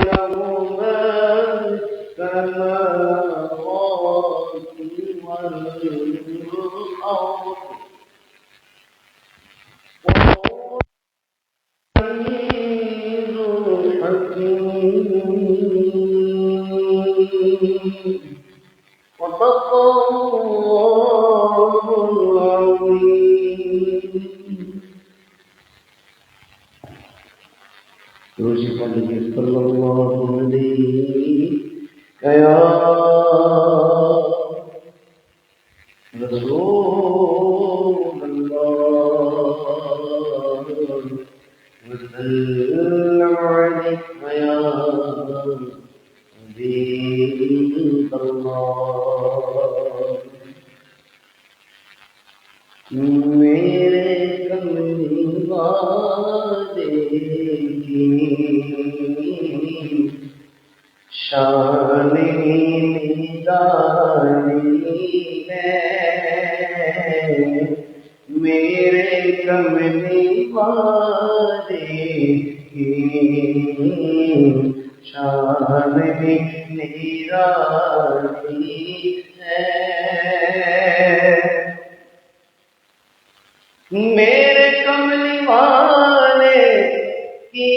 له ما في السماوات والأرض وهو العزيز الحكيم وصدق الله العظيم. يوسف عليه صلى الله عليه يا رسول الله وسلم عليك يا حبيب الله. میرے کملی والے کی شان نگاری ہے، میرے کملی والے کی شان نگاری ہے، میرے کملی والے کی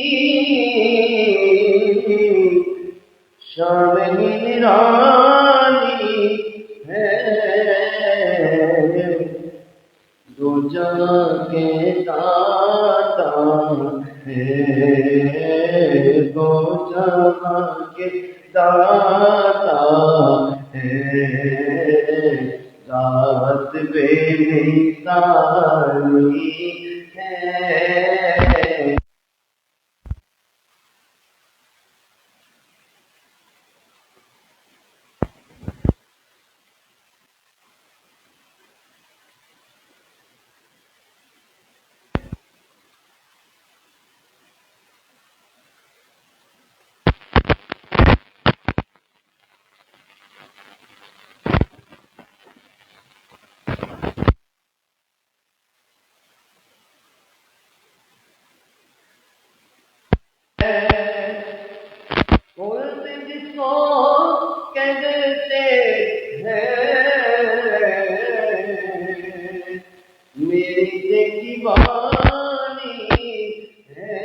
شان نرالی ہے، دو جہاں کے داتا ہے، دو جہاں کے داتا ہے، ذات بے مثالی ہے. جس کو کہتے ہیں میری دیکھی بانی ہے،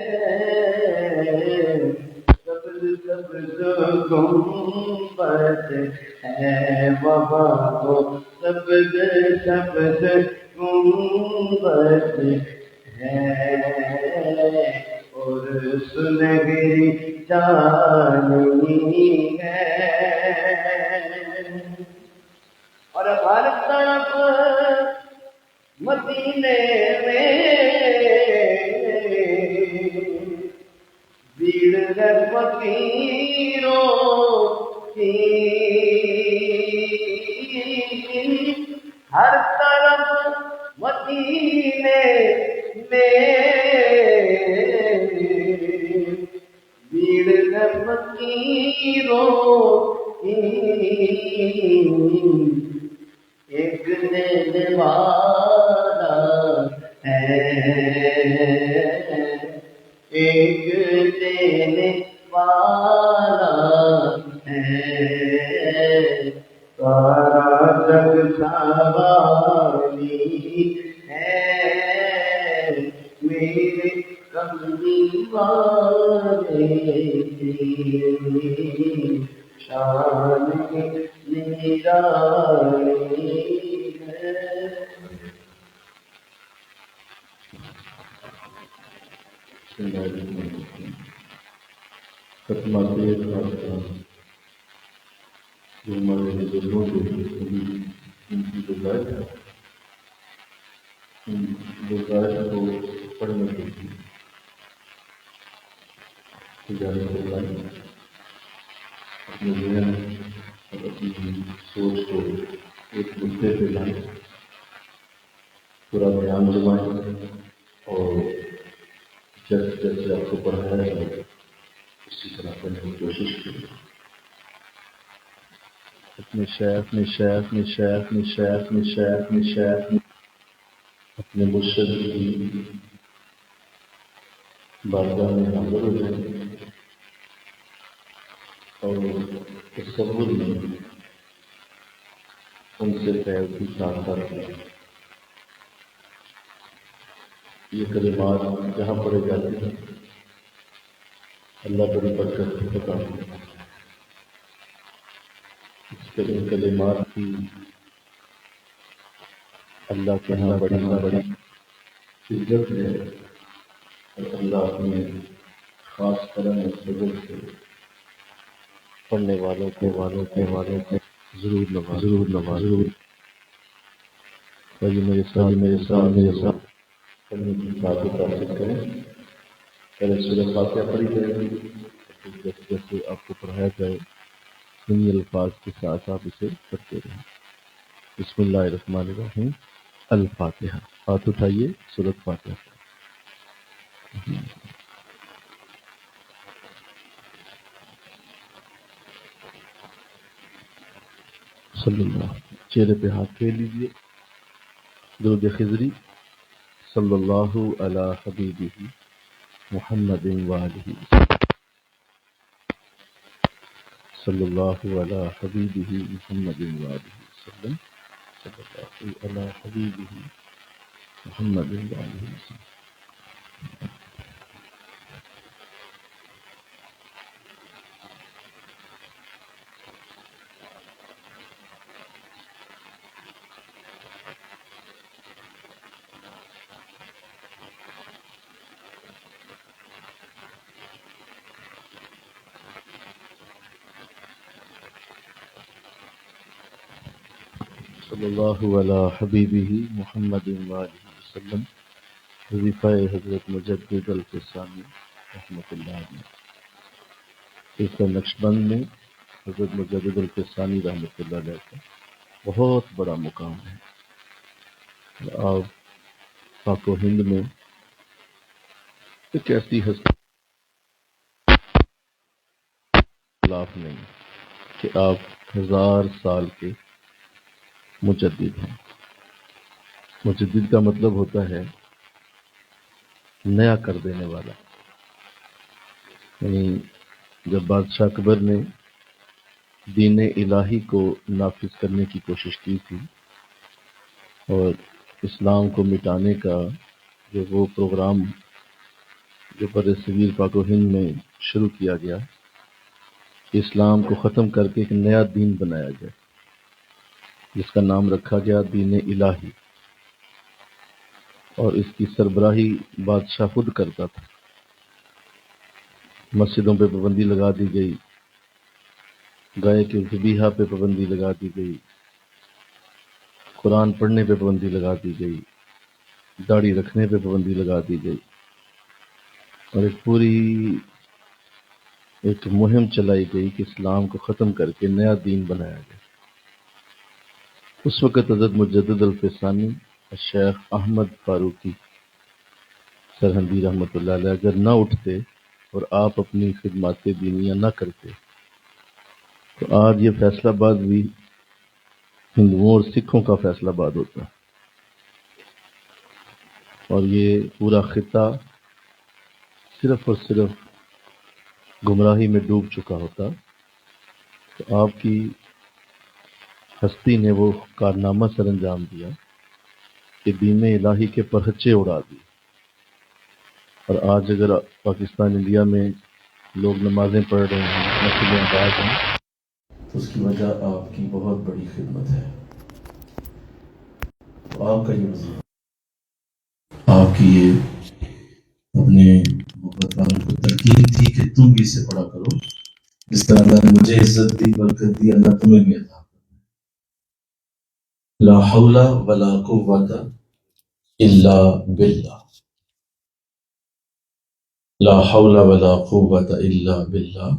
سبز سبز گنبد ہے وہاں تو، سبز سبز گنبد ہے اور سنہری چاندنی ہے، اور ہر طرف مدینے میں بھیڑ ہے فقیروں کی، ہر طرف مدینے میں بھیڑ ہے فقیروں کی، ایک دینے والا ہے، ایک دینے والا ہے، سارا جگ سنوالی ہے، میرے کملی والے کی شان نرالی ہے. ختمہ تیز خاصہ جو ہمارے بزرگوں کے ان کی گزارش کو پڑھنے کے لیے تجارت کو لائیں، اپنے ذہن اور اپنی سوچ کو ایک مدعے پہ لائیں، پورا دھیان جمائیں اور جیسے جیسے آپ کو پڑھایا ہے اسی طرح پڑھنے کی کوشش کریں. اپنے اپنے مرشد کی بارگاہ میں حاضر ہو جائیں اور تصور میں ان سے فیض بھی ساتھ ساتھ ہے۔ یہ کلمات جہاں پڑھے جاتے ہیں اللہ بڑی برکت عطا کرتا ہے۔ اس کے ان کلمات کی اللہ کے ہاں بڑی عزت ہے، اور اللہ اپنے خاص کرم اور فضل سے پڑھنے والوں کے ضرور نواز اور یہ میرے ساتھ پڑھنے کی طاقت حاصل کریں۔ پہلے سورہ فاتحہ پڑھی جائے گی، جیسے جیسے آپ کو پڑھایا جائے انہی الفاظ کے ساتھ آپ اسے پڑھتے رہیں۔ بسم اللہ الرحمن الرحیم۔ الفاتحہ۔ ہاتھ اٹھائیے، سورۃ فاتحہ۔ صلی اللہ، چہرے پہ ہاتھ پھیر لیجیے، درود خضری صلی اللہ علی حبیبہ محمد وآلہ، صلی اللہ علی حبیبہ محمد وآلہ وسلم، صلی اللہ علی حبیبہ محمد وآلہ وسلم۔ صلی اللہ علی حبیبہ محمد وآلہ وسلم۔ وظیفہ حضرت مجدد الفسانی رحمۃ اللہ علیہ۔ اس نقشبند میں حضرت مجدد الفسانی رحمۃ اللہ علیہ کا بہت بڑا مقام ہے۔ آپ پاک و ہند میں ایک ایسی ہستی خلاف نہیں کہ آپ 1000 سال کے مجدد ہیں۔ مجدد کا مطلب ہوتا ہے نیا کر دینے والا۔ یعنی جب بادشاہ اکبر نے دین الہی کو نافذ کرنے کی کوشش کی تھی اور اسلام کو مٹانے کا جو وہ پروگرام جو بر صغیر پاک و ہند میں شروع کیا گیا کہ اسلام کو ختم کر کے ایک نیا دین بنایا جائے، جس کا نام رکھا گیا دین الہی، اور اس کی سربراہی بادشاہ خود کرتا تھا۔ مسجدوں پہ پابندی لگا دی گئی، گائے کے ذبیحہ پہ پابندی لگا دی گئی، قرآن پڑھنے پہ پابندی لگا دی گئی، داڑھی رکھنے پہ پابندی لگا دی گئی، اور ایک پوری مہم چلائی گئی کہ اسلام کو ختم کر کے نیا دین بنایا گیا۔ اس وقت حضرت مجدد الفسانی الشیخ احمد فاروقی سرہندی رحمۃ اللہ علیہ اگر نہ اٹھتے اور آپ اپنی خدمات دینیہ نہ کرتے تو آج یہ فیصل آباد بھی ہندوؤں اور سکھوں کا فیصل آباد ہوتا، اور یہ پورا خطہ صرف اور صرف گمراہی میں ڈوب چکا ہوتا۔ تو آپ کی ہستی نے وہ کارنامہ سر انجام دیا کہ دین الہی کے پرچے اڑا دی، اور آج اگر پاکستان انڈیا میں لوگ نمازیں پڑھ رہے ہیں، مسجدیں آباد ہیں، تو اس کی وجہ آپ کی بہت بڑی خدمت ہے۔ تو آپ کا یہ وظیفہ، آپ کی یہ اپنے محبت والوں کو تلقین تھی کہ تم بھی اسے پڑھا کرو، جس طرح اللہ نے مجھے عزت دی، برکت دی، اللہ تمہیں بھی عطا۔ لا حول ولا قوت الا باللہ، لا حول ولا قوت الا باللہ،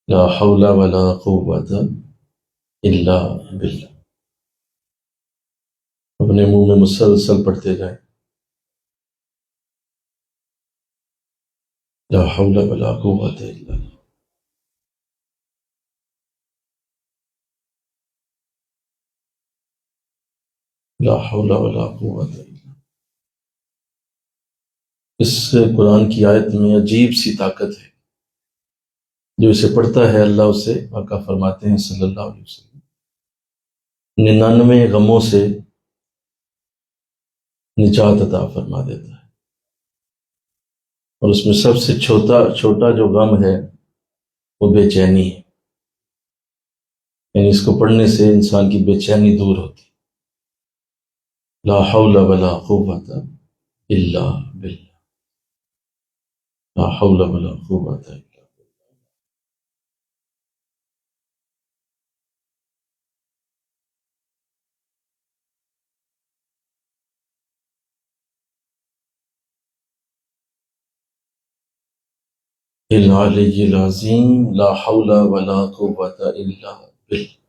لا حول ولا قوت الا باللہ۔ اپنے منہ میں مسلسل پڑھتے جائیں، لا حول ولا قوت الا باللہ۔ لا حول ولا قوت الا باللہ۔ اس قرآن کی آیت میں عجیب سی طاقت ہے۔ جو اسے پڑھتا ہے اللہ اسے، آقا فرماتے ہیں صلی اللہ علیہ وسلم، 99 غموں سے نجات عطا فرما دیتا ہے، اور اس میں سب سے چھوٹا جو غم ہے وہ بے چینی ہے، یعنی اس کو پڑھنے سے انسان کی بے چینی دور ہوتی. لا حول ولا قوت الا باللہ، لا حول ولا قوت الا العلی العظیم، لا حول ولا قوت الا باللہ.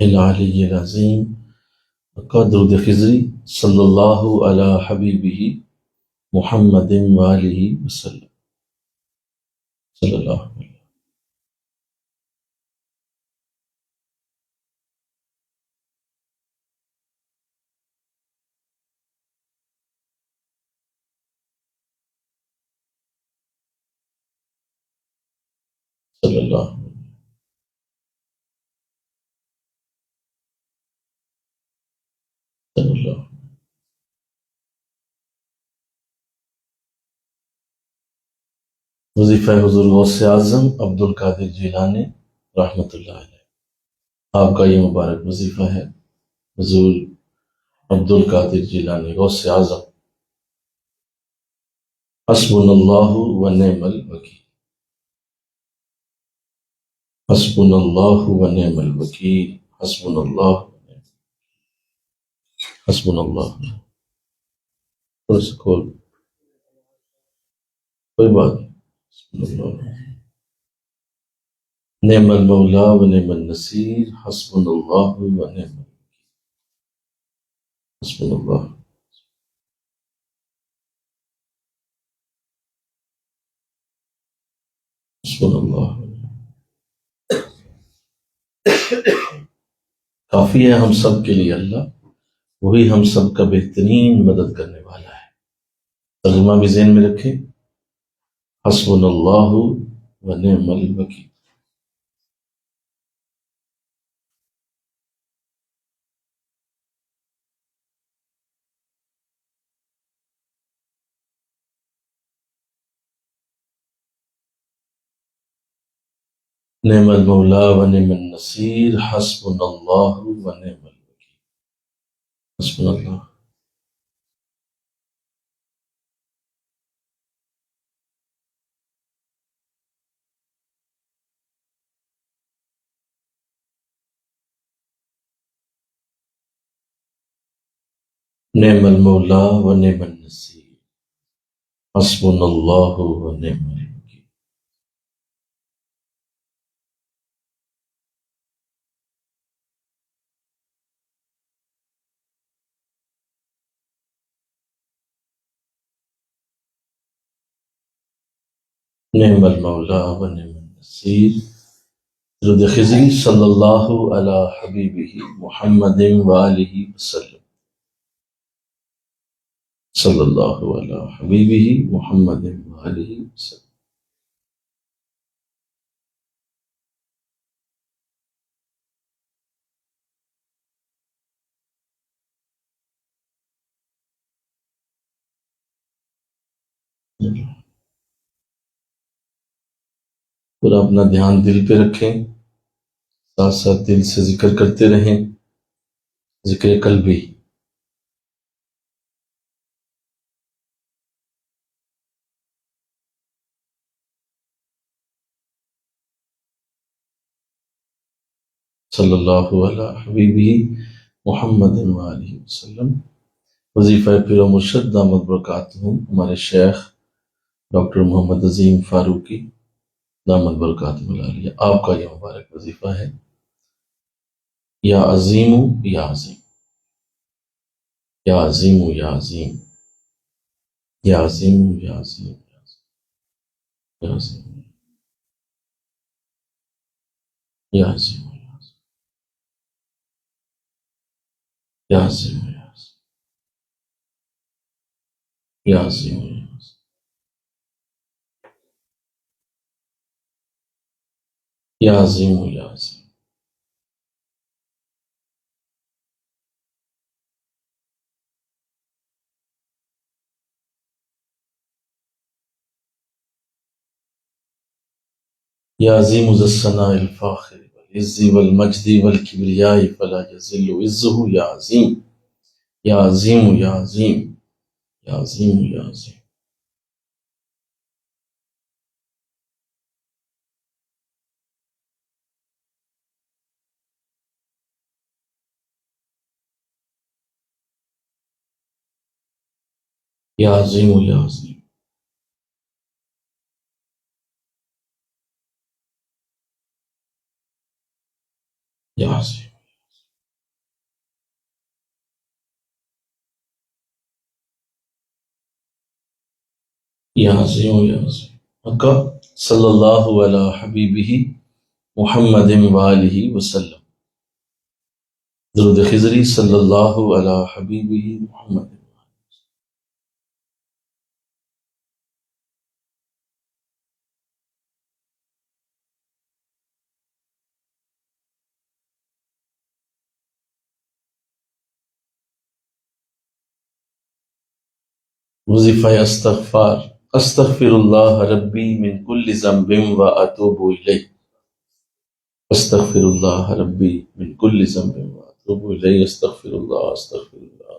العلی العظیم. درود خضری صلی اللہ علی حبیبہ محمد وآلہ وسلم صلی اللہ علیہ صلی اللہ صلی اللہ. وظیفہ حضور غوث اعظم عبد القادر جیلانی رحمۃ اللہ علیہ. آپ کا یہ مبارک وظیفہ ہے، حضور عبد القادر جیلانی غوث اعظم، حسبنا اللہ و نعم الوکیل، حسبنا اللہ و نعم الوکیل، حسبنا اللہ، حسبنا اللہ. تھوڑا سا کھول، کوئی بات نہیں. حسبنا اللہ، نعم المولا و نعم النصیر، حسبنا اللہ و نعم الوکیل، حسبنا اللہ. حسبنا اللہ. کافی ہے ہم سب کے لیے اللہ، وہی ہم سب کا بہترین مدد کرنے والا ہے. ترجمہ بھی ذہن میں رکھیں، حسبنا اللہ و نعم الوکیل. نعم المولا و نعم النصیر، حسبنا اللہ و نعم الوکیل، حسبنا اللہ. نعم المولا و نعم النصیر، حسبنا اللہ و نعم الوکیل. نعم المولا و نعم النصیر. درود خضری صلی اللہ علی حبیبہ محمد وآلہ وسلم صلی اللہ علی حبیبہ محمد وآلہ وسلم. پورا اپنا دھیان دل پہ رکھیں، ساتھ ساتھ دل سے ذکر کرتے رہیں، ذکر قلبی. صلی اللہ علی حبیبہ محمد وآلہ وسلم. وظیفہ پیر و مرشد دامت برکاتہم ہمارے شیخ ڈاکٹر محمد عظیم فاروقی دامت برکاتہم العالیہ، آپ کا یہ مبارک وظیفہ ہے. یا عظیم یا عظیم، یا عظیم یا عظیم، یا عظیم یا عظیم، یا عظیم یا عظیم. عظیم یا عظیم یا عظیم یا عظیم یا عظیم ذا الثناء الفاخر والعز والمجد والکبریاء فلا یذل عزه یا عظیم یا عظیم یا عظیم یا عظیم یا عظیم یا عظیم یا عظیم یا عظیم یا عظیم یا عظیم حقا صلی اللہ علی حبیبہ محمد وآلہ وسلم درود خضری صلی اللہ علی حبیبہ محمد وظیفہ استغفار استغفر اللہ ربی من کل ذنب و اتوب الیہ استغفر اللہ ربی من کل ذنب و اتوب الیہ استغفر اللہ استغفر اللہ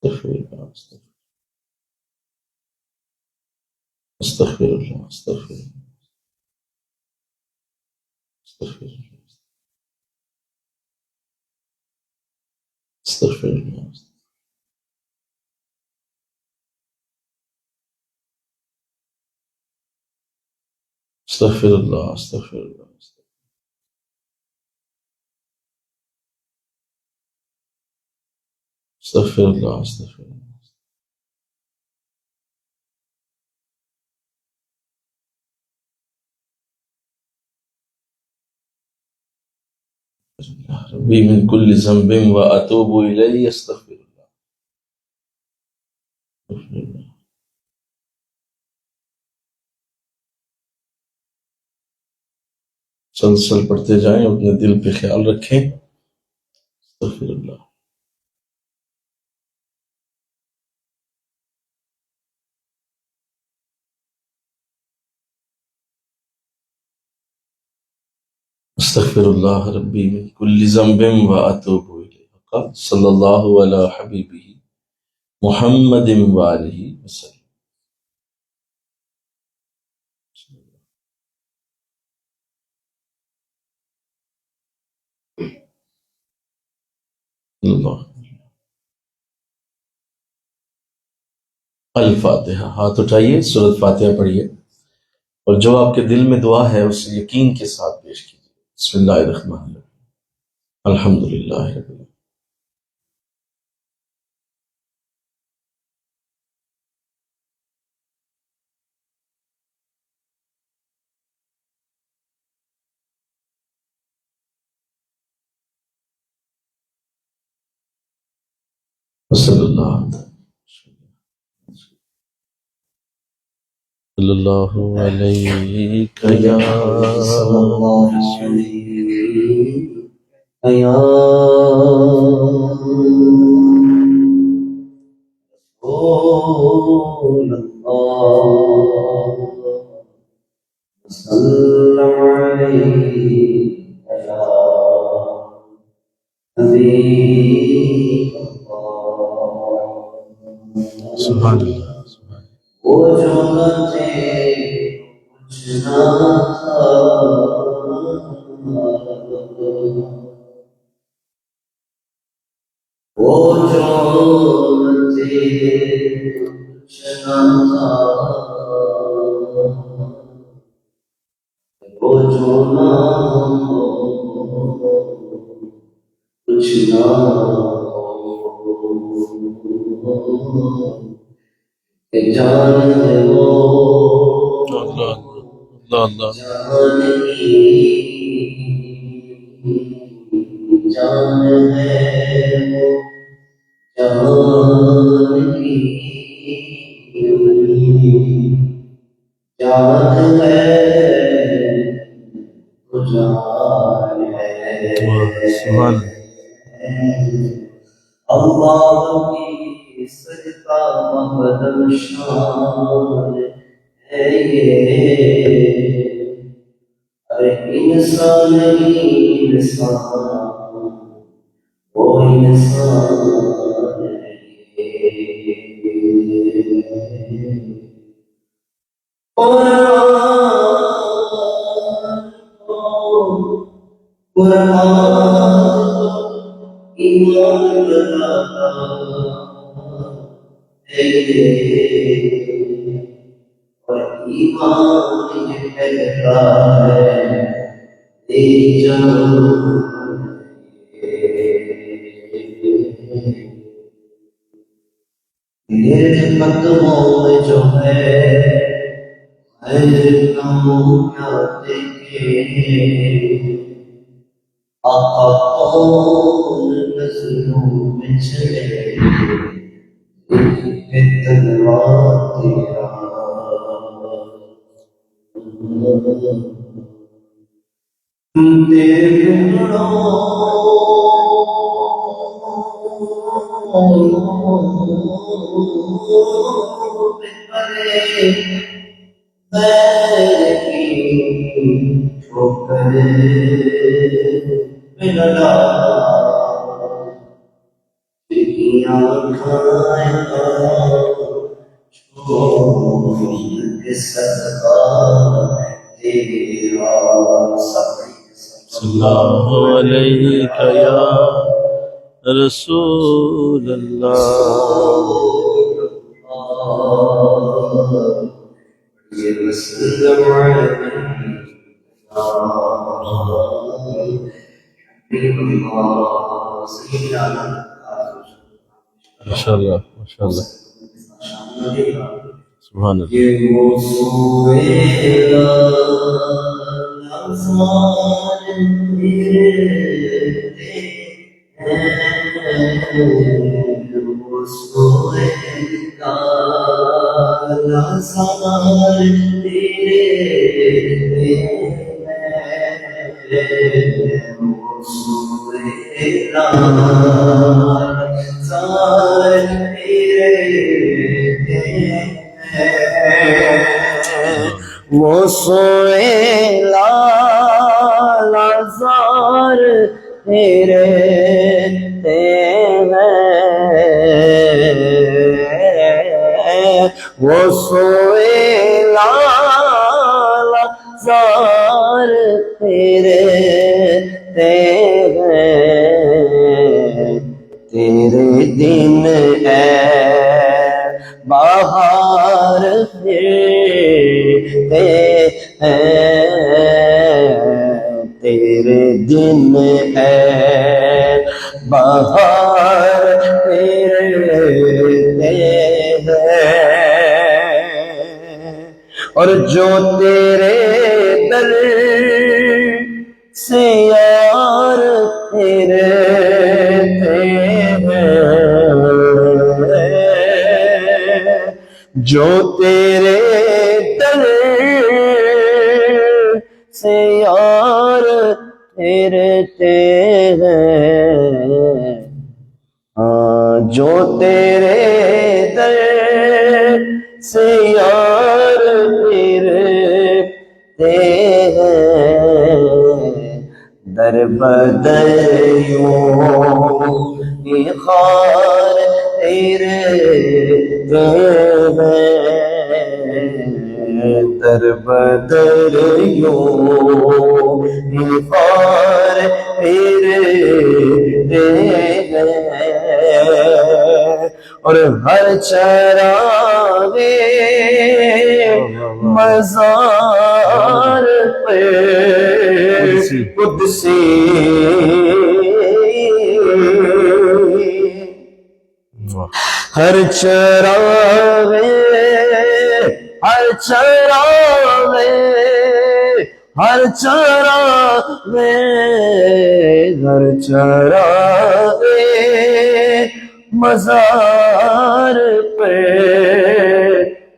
استغفر اللہ استغفر اللہ استغفر اللہ استغفر اللہ استغفر اللہ استغفر اللہ استغفر اللہ استغفر اللہ استغفر اللہ ربی من کل ذنب و اتوب الیہ استغفر اللہ استغفر اللہ مسلسل پڑھتے جائیں اپنے دل پہ خیال رکھیں استغفر اللہ استغفر اللہ ربی من کل ذنب و اتوب الیہ صلی اللہ علی حبیبہ محمد وآلہ وسلم اللہ الفاتحہ ہاتھ اٹھائیے سورۃ فاتحہ پڑھیے اور جو آپ کے دل میں دعا ہے اسے یقین کے ساتھ پیش کیجیے بسم اللہ الرحمن الرحیم الحمد للہ رب العالمین صلی اللہ صلی اللہ علیہ یا رسول اللہ صلی علیہ یا حبیب اللہ سبحان اللہ وہ جو مجھے کچھ نہ تھا وہ جو مجھے کچھ نہ تھا وہ جو نہ ہو کچھ نہ ہو جان وہ اللہ اللہ جان کی جان ہے وہ جان کی جان ہے وہ جان سبحان ہے اللہ کی صدقہ مقدم شان ہے یہ ارے انسان ہی انسان وہ انسان ہے ایمان اور ایمان یہ کہتا ہے تیری جان میرے قدموں میں جو ہے خیر کاموں کیا دیکھے آقا کون نظروں میں چلے تلوار تیرا تیرے اللہ علیہ یا رسول اللہ ماشاءاللہ ماشاءاللہ سبحان اللہ یہ وہ سوئے لال زار تیرے وہ سوئے لال زار تیرے تیرے دن ہے بہار پھرتے ہیں تیرے دن ہے بہار پھرتے ہیں اور جو تیرے در سے یار پھرتے جو تیرے در سے یار پھرتے ہیں جو تیرے در سے یار پھرتے ہیں در بدر یوں خار تیرے در بدر یوں خار تیرے اور ہر چراغے مزار پہ قدسی ہر چراغے ہر چراغے ہر چراغے مزار پہ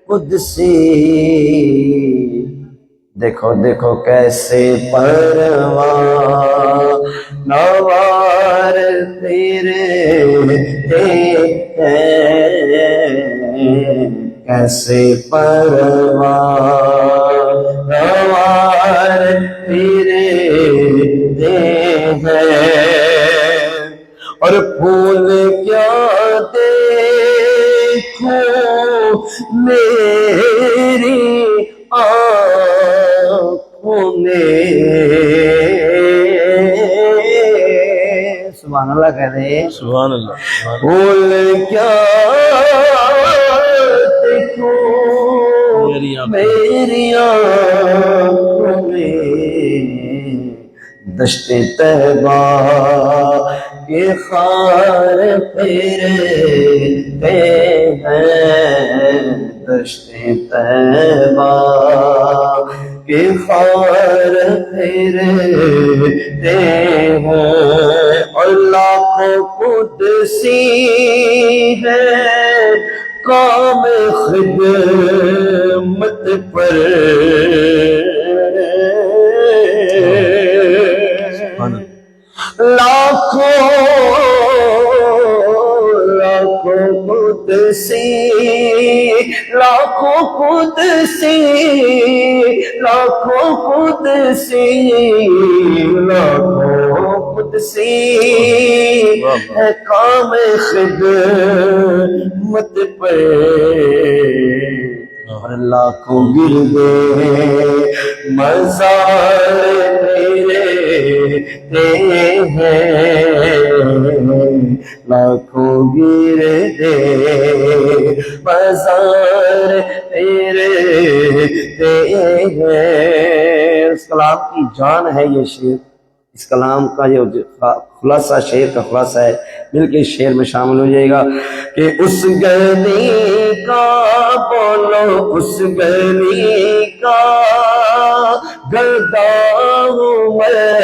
قدسی دیکھو دیکھو کیسے پرواں نوار تیرے ہیں کیسے پرواں نوار تیرے ہیں اور پھول کیا دیکھو میری آنکھوں میں سبحان اللہ کہہ رہے سبحان اللہ پھول کیا دیکھو میری آنکھوں میں دشت طیبہ کے خار پھرتے ہیں دشت طیبہ کے خار پھرتے ہیں اور لاکھوں قدسی ہے کام خدمت پر لاکھوں قدسی لاکھوں قدسی لاکھوں قدسی لاکھوں قدسی ہے کام خدمت پہ اور لاکھوں گردے مزار تیرے ہیں لاکھوں گردے مزار تیرے ہیں اس کلام کی جان ہے یہ شعر اس کلام کا جو خلاصہ شعر کا خلاصہ ہے مل کے شعر میں شامل ہو جائے گا کہ اس گلی کا بولو اس گلی کا گدا ہوں میں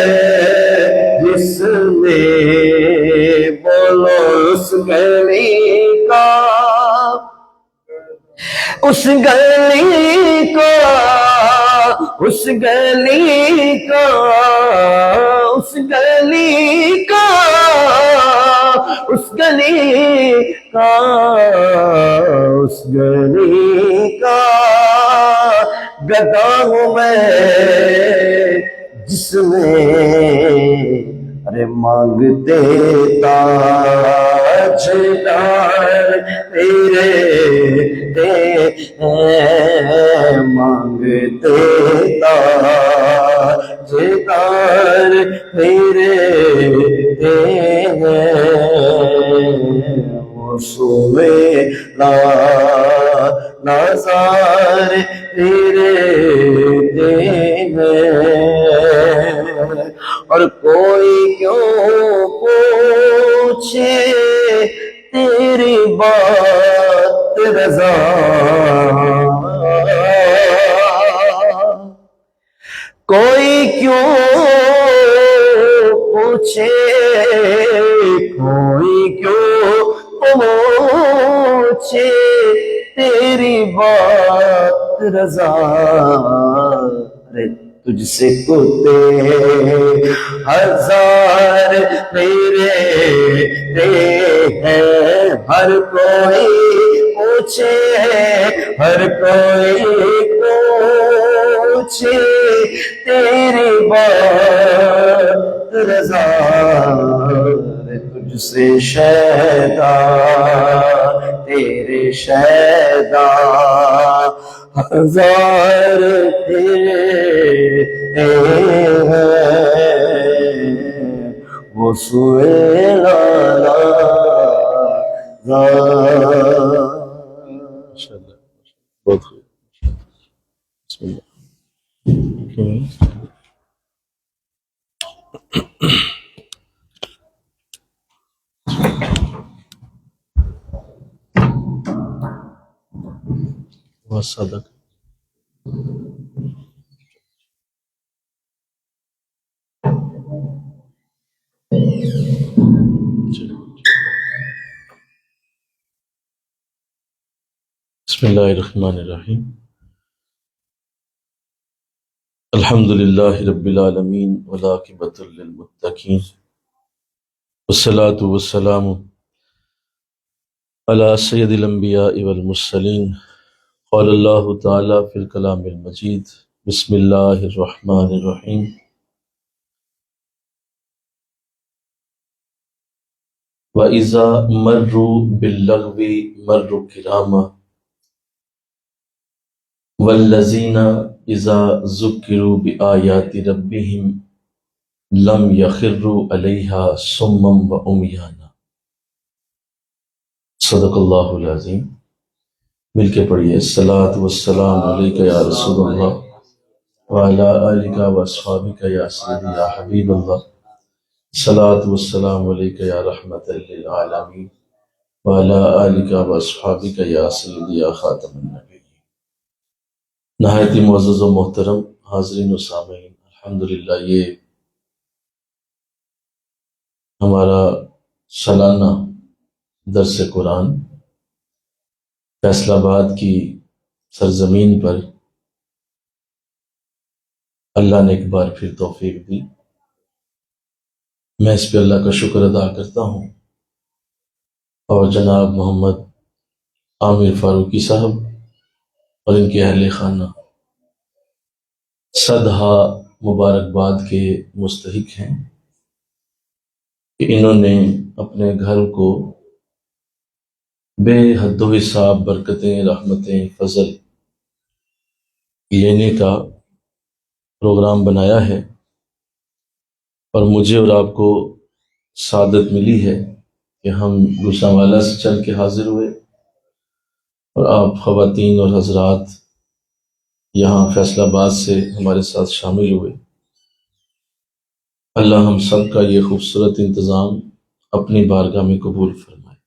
جس میں بولو اس گلی کا اس گلی کا اس گلی کا اس گلی کا اس گلی کا اس گلی کا گدا ہوں میں جس میں ارے مانگتے تاجدار تیرے مانگتے تاجدار تیرے وہ سوئے نظار تیرے اور کوئی کیوں پوچھے تیری بات رضا کوئی کیوں پوچھے کوئی کیوں پوچھے تیری بات رضا تجھ سے کتے ہزار میرے ہیں ہر کوئی پوچھے ہر کوئی پوچھے تیری بات رضا تجھ سے شیدا تیرے شیدا ہزار تیرے وہ سوئے لالا ماشاءاللہ بہت خوب بسم اللہ بہت صادق بسم اللہ الرحمن الرحیم الحمد للہ رب العالمین والعاقبۃ للمتقین والصلاة والسلام علی سید الانبیاء والمرسلین قال اللہ تعالی فی الکلام المجید بسم اللہ الرحمن الرحیم وَإِذَا مَرُّوا بِاللَّغْوِ مَرُّوا كِرَامًا وَالَّذِينَ إِذَا ذُكِّرُوا بِآيَاتِ رَبِّهِمْ لَمْ يَخِرُّوا عَلَيْهَا صُمًّا وَعُمْيَانًا۔ صدق اللہ العظیم۔ مل کے پڑھیے الصلاۃ والسلام علیک یا رسول اللہ وعلی آلک واصحابک یا سیدی یا حبیب اللہ، الصلاۃ والسلام علیک یا رحمت للعالمین وعلی آلک واصحابک یا سیدی یا خاتم النبیین۔ نہایت ہی معزز و محترم حاضرین و سامعین، الحمدللہ یہ ہمارا سالانہ درس قرآن فیصل آباد کی سرزمین پر اللہ نے ایک بار پھر توفیق دی۔ میں اس پہ اللہ کا شکر ادا کرتا ہوں، اور جناب محمد عامر فاروقی صاحب اور ان کے اہل خانہ صدہا مبارکباد کے مستحق ہیں کہ انہوں نے اپنے گھر کو بے حد و حساب برکتیں، رحمتیں، فضل لینے کا پروگرام بنایا ہے، اور مجھے اور آپ کو سعادت ملی ہے کہ ہم گوسانوالا سے چل کے حاضر ہوئے، اور آپ خواتین اور حضرات یہاں فیصل آباد سے ہمارے ساتھ شامل ہوئے۔ اللہ ہم سب کا یہ خوبصورت انتظام اپنی بارگاہ میں قبول فرمائے۔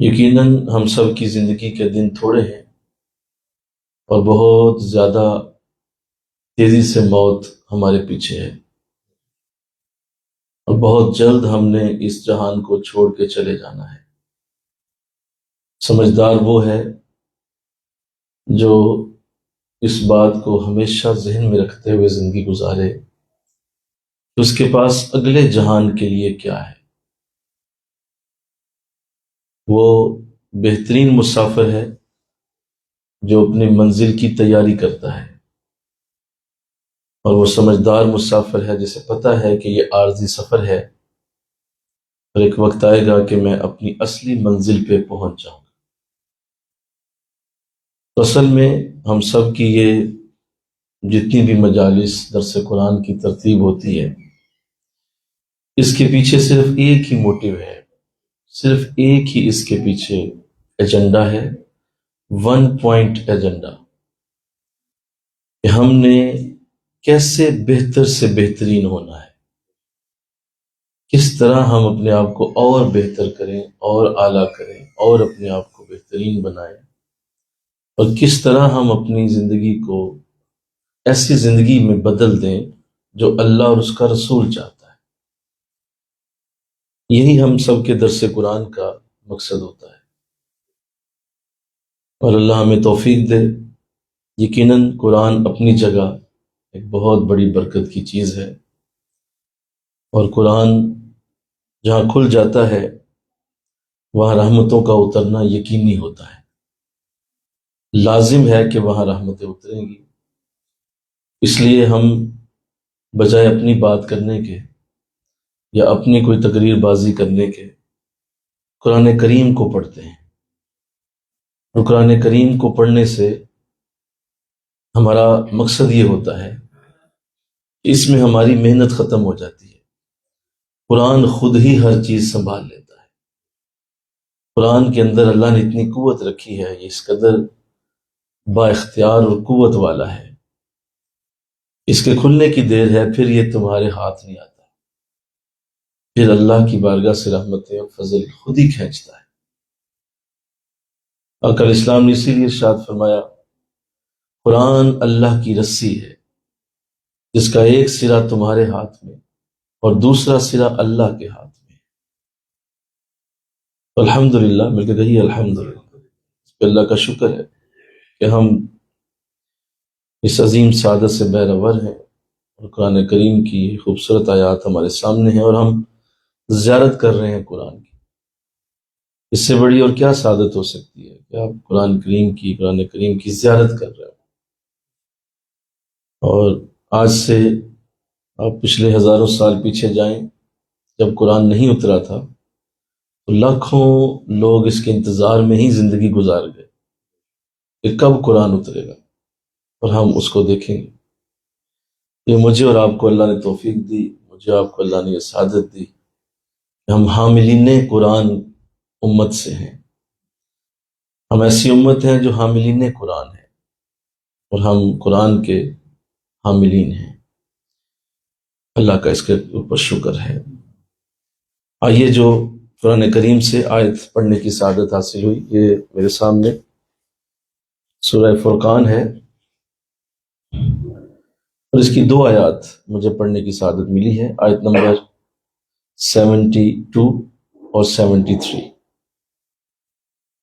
یقیناً ہم سب کی زندگی کے دن تھوڑے ہیں، اور بہت زیادہ تیزی سے موت ہمارے پیچھے ہے، اور بہت جلد ہم نے اس جہان کو چھوڑ کے چلے جانا ہے۔ سمجھدار وہ ہے جو اس بات کو ہمیشہ ذہن میں رکھتے ہوئے زندگی گزارے کہ اس کے پاس اگلے جہان کے لیے کیا ہے۔ وہ بہترین مسافر ہے جو اپنی منزل کی تیاری کرتا ہے، اور وہ سمجھدار مسافر ہے جسے پتہ ہے کہ یہ عارضی سفر ہے، اور ایک وقت آئے گا کہ میں اپنی اصلی منزل پہ پہنچ جاؤں گا۔ تو اصل میں ہم سب کی یہ جتنی بھی مجالس درس قرآن کی ترتیب ہوتی ہے، اس کے پیچھے صرف ایک ہی موٹیو ہے، صرف ایک ہی اس کے پیچھے ایجنڈا ہے، 1 پوائنٹ ایجنڈا، کہ ہم نے کیسے بہتر سے بہترین ہونا ہے، کس طرح ہم اپنے آپ کو اور بہتر کریں اور اعلیٰ کریں اور اپنے آپ کو بہترین بنائیں، اور کس طرح ہم اپنی زندگی کو ایسی زندگی میں بدل دیں جو اللہ اور اس کا رسول چاہتا ہے۔ یہی ہم سب کے درس قرآن کا مقصد ہوتا ہے، اور اللہ ہمیں توفیق دے۔ یقیناً قرآن اپنی جگہ ایک بہت بڑی برکت کی چیز ہے، اور قرآن جہاں کھل جاتا ہے وہاں رحمتوں کا اترنا یقینی ہوتا ہے، لازم ہے کہ وہاں رحمتیں اتریں گی۔ اس لیے ہم بجائے اپنی بات کرنے کے یا اپنی کوئی تقریر بازی کرنے کے قرآن کریم کو پڑھتے ہیں، اور قرآن کریم کو پڑھنے سے ہمارا مقصد یہ ہوتا ہے کہ اس میں ہماری محنت ختم ہو جاتی ہے۔ قرآن خود ہی ہر چیز سنبھال لیتا ہے۔ قرآن کے اندر اللہ نے اتنی قوت رکھی ہے، یہ اس قدر با اختیار اور قوت والا ہے، اس کے کھلنے کی دیر ہے، پھر یہ تمہارے ہاتھ نہیں آتا، پھر اللہ کی بارگاہ سے رحمتیں اور فضل خود ہی کھینچتا ہے۔ آقا اسلام نے اسی لیے ارشاد فرمایا، قرآن اللہ کی رسی ہے جس کا ایک سرا تمہارے ہاتھ میں اور دوسرا سرا اللہ کے ہاتھ میں۔ الحمدللہ، مل کے کہیے الحمدللہ۔ پہ اللہ کا شکر ہے کہ ہم اس عظیم سعادت سے بہرور ہیں اور قرآن کریم کی خوبصورت آیات ہمارے سامنے ہیں اور ہم زیارت کر رہے ہیں قرآن کی۔ اس سے بڑی اور کیا سعادت ہو سکتی ہے کہ آپ قرآن کریم کی زیارت کر رہے ہیں۔ اور آج سے آپ پچھلے ہزاروں سال پیچھے جائیں، جب قرآن نہیں اترا تھا تو لاکھوں لوگ اس کے انتظار میں ہی زندگی گزار گئے کہ کب قرآن اترے گا اور ہم اس کو دیکھیں گے۔ یہ مجھے اور آپ کو اللہ نے توفیق دی، مجھے آپ کو اللہ نے یہ سعادت دی کہ ہم حاملین قرآن امت سے ہیں۔ ہم ایسی امت ہیں جو حاملین قرآن ہیں اور ہم قرآن کے حاملین ہیں۔ اللہ کا اس کے اوپر شکر ہے۔ آئیے جو قرآن کریم سے آیت پڑھنے کی سعادت حاصل ہوئی، یہ میرے سامنے سورہ فرقان ہے اور اس کی 2 آیات مجھے پڑھنے کی سعادت ملی ہے، آیت نمبر 72 اور 73،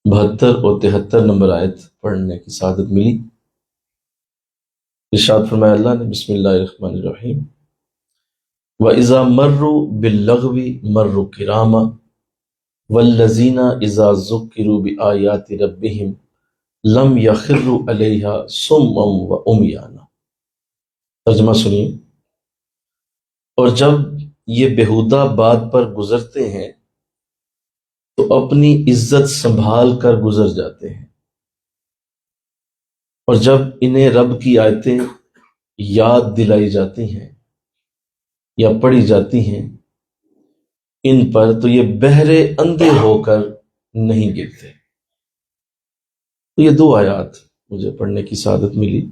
72 اور 73 نمبر آیت پڑھنے کی سعادت ملی۔ ارشاد فرمایا اللہ نے، بسم اللہ الرحمن الرحیم، وَإِذَا مَرُّوا بِاللَّغْوِ مَرُّوا كِرَامًا وَالَّذِينَ إِذَا ذُكِّرُوا بِآيَاتِ رَبِّهِمْ لَمْ يَخِرُّوا عَلَيْهَا صُمًّا وَعُمْيَانًا۔ ترجمہ سنیے، اور جب یہ بیہودہ بات پر گزرتے ہیں تو اپنی عزت سنبھال کر گزر جاتے ہیں، اور جب انہیں رب کی آیتیں یاد دلائی جاتی ہیں یا پڑھی جاتی ہیں ان پر تو یہ بہرے اندھے ہو کر نہیں گرتے۔ تو یہ 2 آیات مجھے پڑھنے کی سعادت ملی۔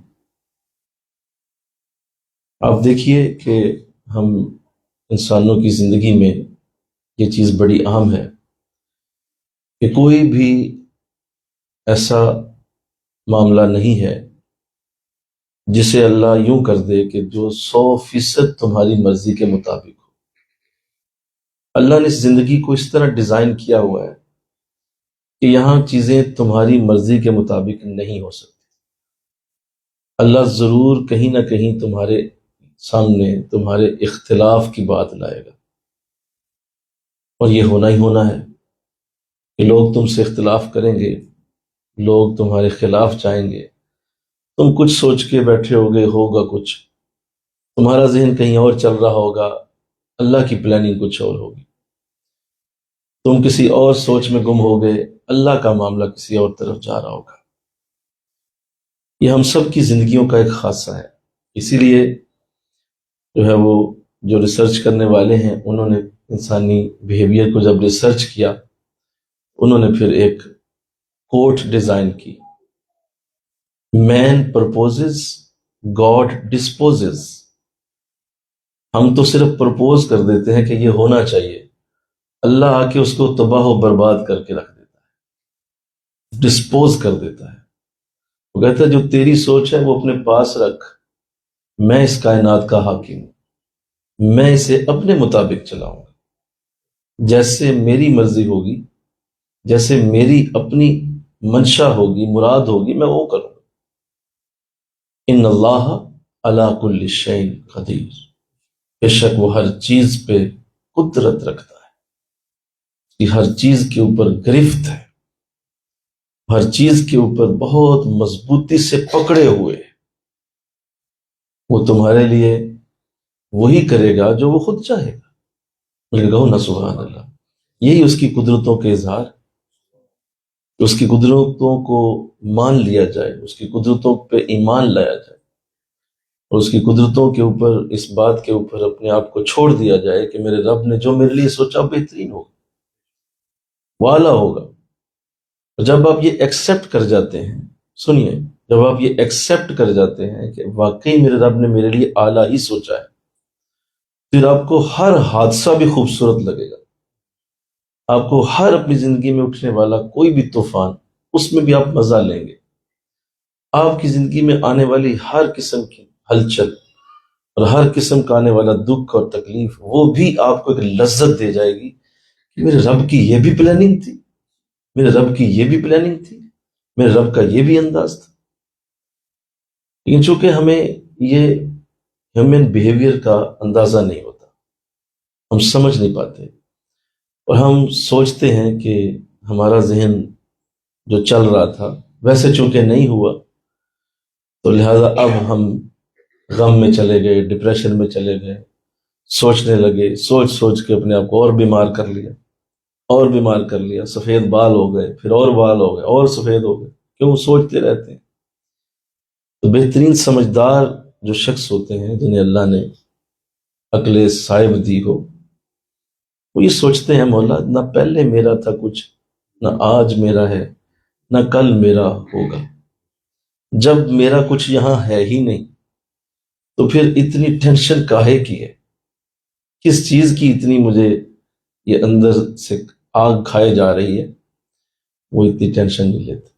آپ دیکھیے کہ ہم انسانوں کی زندگی میں یہ چیز بڑی اہم ہے کہ کوئی بھی ایسا معاملہ نہیں ہے جسے اللہ یوں کر دے کہ جو 100% تمہاری مرضی کے مطابق ہو۔ اللہ نے اس زندگی کو اس طرح ڈیزائن کیا ہوا ہے کہ یہاں چیزیں تمہاری مرضی کے مطابق نہیں ہو سکتی۔ اللہ ضرور کہیں نہ کہیں تمہارے سامنے تمہارے اختلاف کی بات لائے گا، اور یہ ہونا ہی ہونا ہے کہ لوگ تم سے اختلاف کریں گے، لوگ تمہارے خلاف چاہیں گے، تم کچھ سوچ کے بیٹھے ہوگے، ہوگا کچھ، تمہارا ذہن کہیں اور چل رہا ہوگا، اللہ کی پلاننگ کچھ اور ہوگی، تم کسی اور سوچ میں گم ہو گئے، اللہ کا معاملہ کسی اور طرف جا رہا ہوگا۔ یہ ہم سب کی زندگیوں کا ایک خاصہ ہے۔ اسی لیے جو ہے وہ جو ریسرچ کرنے والے ہیں انہوں نے انسانی بیہیویئر کو جب ریسرچ کیا، انہوں نے پھر ایک کوٹ ڈیزائن کی، مین پرپوزز گاڈ ڈسپوزز۔ ہم تو صرف پرپوز کر دیتے ہیں کہ یہ ہونا چاہیے، اللہ آ کے اس کو تباہ و برباد کر کے رکھ دیتا ہے، ڈسپوز کر دیتا ہے۔ وہ کہتا ہے جو تیری سوچ ہے وہ اپنے پاس رکھ، میں اس کائنات کا حاکم ہوں، میں اسے اپنے مطابق چلاؤں گا، جیسے میری مرضی ہوگی، جیسے میری اپنی منشا ہوگی، مراد ہوگی، میں وہ کروں گا۔ ان اللہ علی کل شیء قدیر، بے شک وہ ہر چیز پہ قدرت رکھتا ہے، کہ ہر چیز کے اوپر گرفت ہے، ہر چیز کے اوپر بہت مضبوطی سے پکڑے ہوئے ہے۔ وہ تمہارے لیے وہی کرے گا جو وہ خود چاہے گا۔ بلکہ کہو نا سبحان اللہ، یہی اس کی قدرتوں کے اظہار، اس کی قدرتوں کو مان لیا جائے، اس کی قدرتوں پہ ایمان لایا جائے، اور اس کی قدرتوں کے اوپر، اس بات کے اوپر اپنے آپ کو چھوڑ دیا جائے کہ میرے رب نے جو میرے لیے سوچا بہترین ہوگا، وہ اعلیٰ ہوگا۔ اور جب آپ یہ ایکسیپٹ کر جاتے ہیں، سنیے، جب آپ یہ ایکسیپٹ کر جاتے ہیں کہ واقعی میرے رب نے میرے لیے اعلیٰ ہی سوچا ہے، پھر آپ کو ہر حادثہ بھی خوبصورت لگے گا، آپ کو ہر اپنی زندگی میں اٹھنے والا کوئی بھی طوفان، اس میں بھی آپ مزہ لیں گے۔ آپ کی زندگی میں آنے والی ہر قسم کی ہلچل اور ہر قسم کا آنے والا دکھ اور تکلیف، وہ بھی آپ کو ایک لذت دے جائے گی کہ میرے رب کی یہ بھی پلاننگ تھی، میرے رب کی یہ بھی پلاننگ تھی، میرے رب کا یہ بھی انداز تھا. لیکن چونکہ ہمیں یہ ہیومن بیہیویئر کا اندازہ نہیں ہوتا، ہم سمجھ نہیں پاتے، اور ہم سوچتے ہیں کہ ہمارا ذہن جو چل رہا تھا ویسے چونکہ نہیں ہوا، تو لہذا اب ہم غم میں چلے گئے، ڈپریشن میں چلے گئے، سوچنے لگے، سوچ سوچ کے اپنے آپ کو اور بیمار کر لیا، اور بیمار کر لیا، سفید بال ہو گئے، پھر اور بال ہو گئے، اور سفید ہو گئے. کیوں؟ سوچتے رہتے ہیں. تو بہترین سمجھدار جو شخص ہوتے ہیں جنہیں اللہ نے عقل صائب دی ہو، وہ یہ سوچتے ہیں مولا نہ پہلے میرا تھا کچھ، نہ آج میرا ہے، نہ کل میرا ہوگا. جب میرا کچھ یہاں ہے ہی نہیں تو پھر اتنی ٹینشن کاہے کی ہے؟ کس چیز کی اتنی مجھے یہ اندر سے آگ کھائے جا رہی ہے؟ وہ اتنی ٹینشن نہیں لیتے.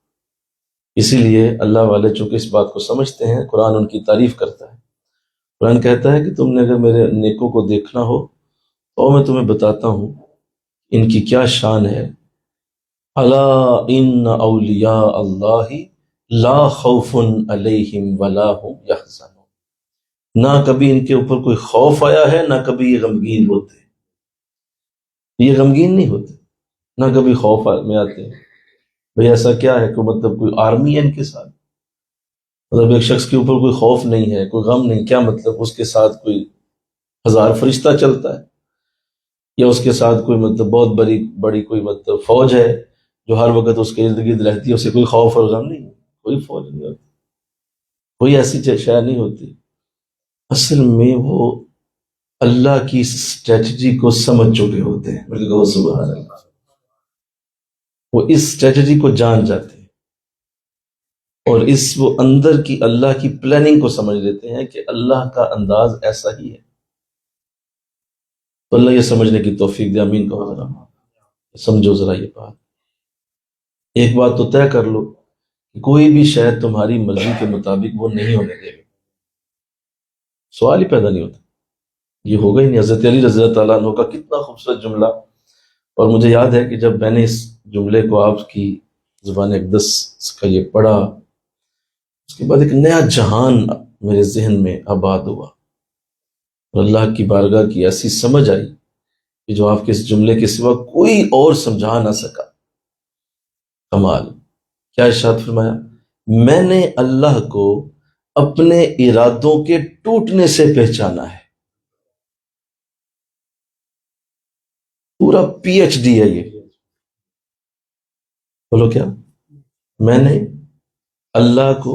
اسی لیے اللہ والے چونکہ اس بات کو سمجھتے ہیں، قرآن ان کی تعریف کرتا ہے. قرآن کہتا ہے کہ تم نے اگر میرے نیکوں کو دیکھنا ہو تو میں تمہیں بتاتا ہوں ان کی کیا شان ہے. الا ان اولیاء اللہ لا خوف علیہم ولا هم یحزنون. نہ کبھی ان کے اوپر کوئی خوف آیا ہے، نہ کبھی یہ غمگین ہوتے. یہ غمگین نہیں ہوتے، نہ کبھی خوف میں آتے ہیں. بھئی ایسا کیا ہے کہ مطلب کوئی آرمی ہے ان کے ساتھ؟ مطلب ایک شخص کے اوپر کوئی خوف نہیں ہے، کوئی غم نہیں، کیا مطلب اس کے ساتھ کوئی 1000 فرشتہ چلتا ہے، یا اس کے ساتھ کوئی مطلب بہت بڑی کوئی مطلب فوج ہے جو ہر وقت اس کے ارد گرد رہتی ہے، اسے کوئی خوف اور غم نہیں؟ کوئی فوج نہیں ہوتی، کوئی ایسی شے نہیں ہوتی. اصل میں وہ اللہ کی اسٹریٹجی کو سمجھ چکے ہوتے ہیں. بلکہ کہو سبحان اللہ. وہ اس اسٹریٹجی کو جان جاتے ہیں، اور وہ اندر کی اللہ کی پلاننگ کو سمجھ لیتے ہیں کہ اللہ کا انداز ایسا ہی ہے. تو اللہ یہ سمجھنے کی توفیق دے. آمین کہو ذرا. سمجھو ذرا یہ بات. ایک بات تو طے کر لو کہ کوئی بھی شے تمہاری مرضی کے مطابق وہ نہیں ہونے دے گا. سوال ہی پیدا نہیں ہوتا، یہ ہوگا ہی نہیں. حضرت علی رضی اللہ تعالیٰ عنہ کا کتنا خوبصورت جملہ. اور مجھے یاد ہے کہ جب میں نے اس جملے کو آپ کی زبان اقدس کا یہ پڑھا، اس کے بعد ایک نیا جہان میرے ذہن میں آباد ہوا، اور اللہ کی بارگاہ کی ایسی سمجھ آئی کہ جو آپ کے اس جملے کے سوا کوئی اور سمجھا نہ سکا. کمال. کیا ارشاد فرمایا؟ میں نے اللہ کو اپنے ارادوں کے ٹوٹنے سے پہچانا ہے. پورا پی ایچ ڈی ہے یہ. بولو کیا؟ میں نے اللہ کو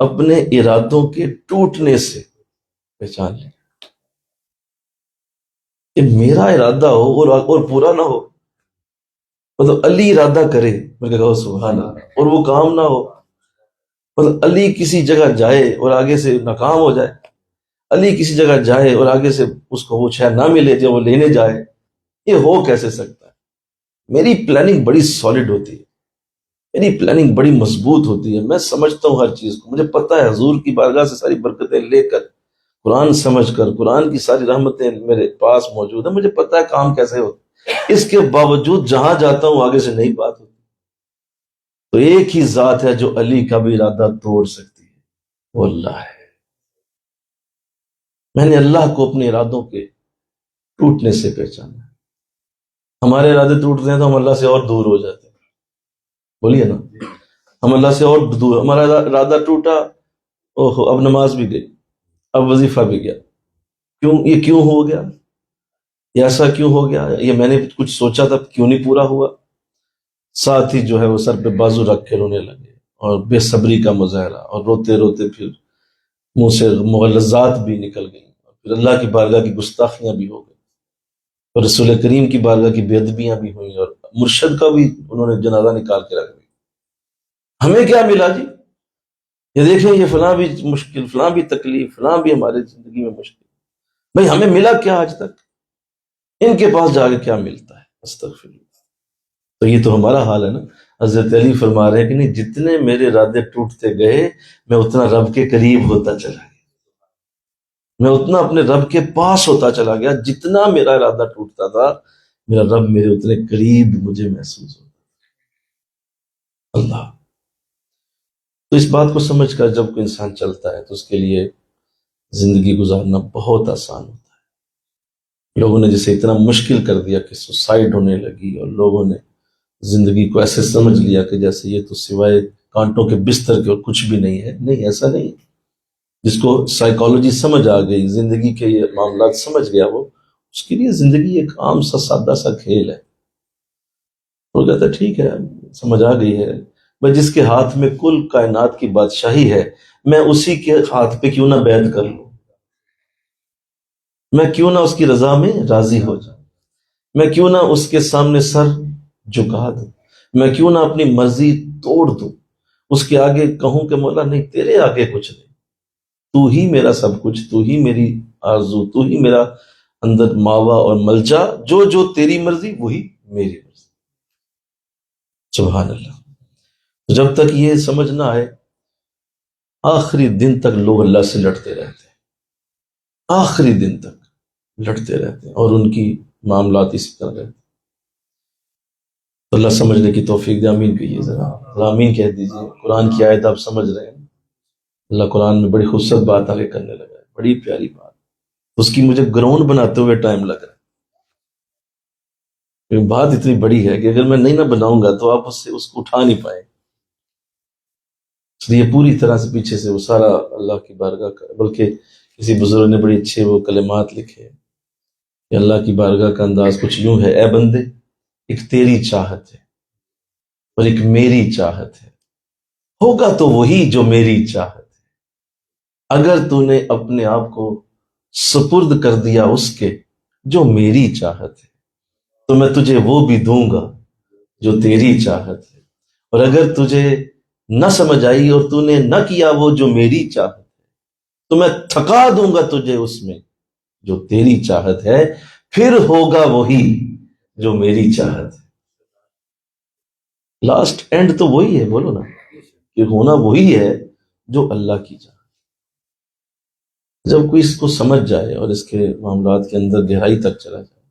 اپنے ارادوں کے ٹوٹنے سے پہچان لیا. کہ میرا ارادہ ہو اور پورا نہ ہو. مطلب علی ارادہ کرے، میں کہو سبحان اللہ، اور وہ کام نہ ہو. مطلب علی کسی جگہ جائے اور آگے سے ناکام ہو جائے. علی کسی جگہ جائے اور آگے سے اس کو وہ شے نہ ملے جو وہ لینے جائے. یہ ہو کیسے سکتا ہے؟ میری پلاننگ بڑی سالڈ ہوتی ہے، میری پلاننگ بڑی مضبوط ہوتی ہے. میں سمجھتا ہوں ہر چیز کو. مجھے پتہ ہے حضور کی بارگاہ سے ساری برکتیں لے کر، قرآن سمجھ کر، قرآن کی ساری رحمتیں میرے پاس موجود ہیں. مجھے پتہ ہے کام کیسے ہوتا. اس کے باوجود جہاں جاتا ہوں آگے سے نہیں بات ہوتی. تو ایک ہی ذات ہے جو علی کا بھی ارادہ توڑ سکتی ہے، وہ اللہ ہے. میں نے اللہ کو اپنے ارادوں کے ٹوٹنے سے پہچانا. ہمارے ارادے ٹوٹتے ہیں تو ہم اللہ سے اور دور ہو جاتے ہیں. بولیے نا، ہم اللہ سے اور دور. ہمارا ارادہ ٹوٹا، اوہو اب نماز بھی گئی، اب وظیفہ بھی گیا. یہ کیوں ہو گیا؟ یہ ایسا کیوں ہو گیا؟ یہ میں نے کچھ سوچا تھا، کیوں نہیں پورا ہوا؟ ساتھ ہی جو ہے وہ سر پہ بازو رکھ کے رونے لگے، اور بے صبری کا مظاہرہ، اور روتے روتے پھر منہ سے مغلظات بھی نکل گئی، پھر اللہ کی بارگاہ کی گستاخیاں بھی ہو گئی، اور رسول کریم کی بارگاہ کی بے ادبیاں بھی ہوئیں، اور مرشد کا بھی انہوں نے جنازہ نکال کے رکھ دیا. ہمیں کیا ملا جی؟ یہ دیکھیں، یہ فلاں بھی مشکل، فلاں بھی تکلیف، فلاں بھی ہمارے زندگی میں مشکل. بھئی ہمیں ملا کیا آج تک؟ ان کے پاس جا کے کیا ملتا ہے؟ استغفر اللہ. تو یہ تو ہمارا حال ہے نا. حضرت علی فرما رہے ہیں کہ نہیں، جتنے میرے ارادے ٹوٹتے گئے میں اتنا رب کے قریب ہوتا چلا گیا، میں اتنا اپنے رب کے پاس ہوتا چلا گیا. جتنا میرا ارادہ ٹوٹتا تھا میرا رب میرے اتنے قریب مجھے محسوس ہوتا. اللہ تو اس بات کو سمجھ کر جب کوئی انسان چلتا ہے تو اس کے لیے زندگی گزارنا بہت آسان ہوتا ہے۔ لوگوں نے جسے اتنا مشکل کر دیا کہ سوسائڈ ہونے لگی، اور لوگوں نے زندگی کو ایسے سمجھ لیا کہ جیسے یہ تو سوائے کانٹوں کے بستر کے اور کچھ بھی نہیں ہے۔ نہیں، ایسا نہیں۔ جس کو سائیکالوجی سمجھ آ گئی، زندگی کے یہ معاملات سمجھ گیا، وہ اس کے لیے زندگی ایک عام سا سادہ سا کھیل ہے۔ وہ کہتا ہے ٹھیک ہے، سمجھ آ گئی ہے بھائی، جس کے ہاتھ میں کل کائنات کی بادشاہی ہے، میں اسی کے ہاتھ پہ کیوں نہ بیعت کر لوں، میں کیوں نہ اس کی رضا میں راضی ہو جاؤں، میں کیوں نہ اس کے سامنے سر جھکا دوں، میں کیوں نہ اپنی مرضی توڑ دوں، اس کے آگے کہوں کہ مولا نہیں، تیرے آگے کچھ نہیں، تو ہی میرا سب کچھ، تو ہی میری آرزو، تو ہی میرا اندر ماوا اور ملجا، جو جو تیری مرضی وہی میری مرضی۔ سبحان اللہ۔ جب تک یہ سمجھ نہ آئے، آخری دن تک لوگ اللہ سے لڑتے رہتے ہیں، آخری دن تک لڑتے رہتے ہیں، اور ان کی معاملات اسی طرح رہتے ہیں۔ تو اللہ سمجھنے کی توفیق دے، آمین کہیے ذرا، آمین کہہ دیجیے۔ قرآن کی آیت آپ سمجھ رہے ہیں، اللہ قرآن میں بڑی خوبصورت بات آگے کرنے لگا ہے، بڑی پیاری بات، اس کی مجھے گراؤنڈ بناتے ہوئے ٹائم لگ رہا ہے۔ بات اتنی بڑی ہے کہ اگر میں نہیں نہ بناؤں گا تو آپ اس کو اٹھا نہیں پائیں، اس لیے پوری طرح سے پیچھے سے وہ سارا اللہ کی بارگاہ کا، بلکہ کسی بزرگ نے بڑی اچھے وہ کلمات لکھے ہیں کہ اللہ کی بارگاہ کا انداز کچھ یوں ہے، اے بندے، ایک تیری چاہت ہے اور ایک میری چاہت ہے، ہوگا تو وہی جو میری چاہت ہے، اگر تو نے اپنے آپ کو سپرد کر دیا اس کے جو میری چاہت ہے، تو میں تجھے وہ بھی دوں گا جو تیری چاہت ہے، اور اگر تجھے نہ سمجھ آئی اور تو نے نہ کیا وہ جو میری چاہت ہے، تو میں تھکا دوں گا تجھے اس میں جو تیری چاہت ہے، پھر ہوگا وہی جو میری چاہت ہے۔ لاسٹ اینڈ تو وہی ہے، بولو نا، کہ ہونا وہی ہے جو اللہ کی چاہت۔ جب کوئی اس کو سمجھ جائے اور اس کے معاملات کے اندر گہرائی تک چلا جائے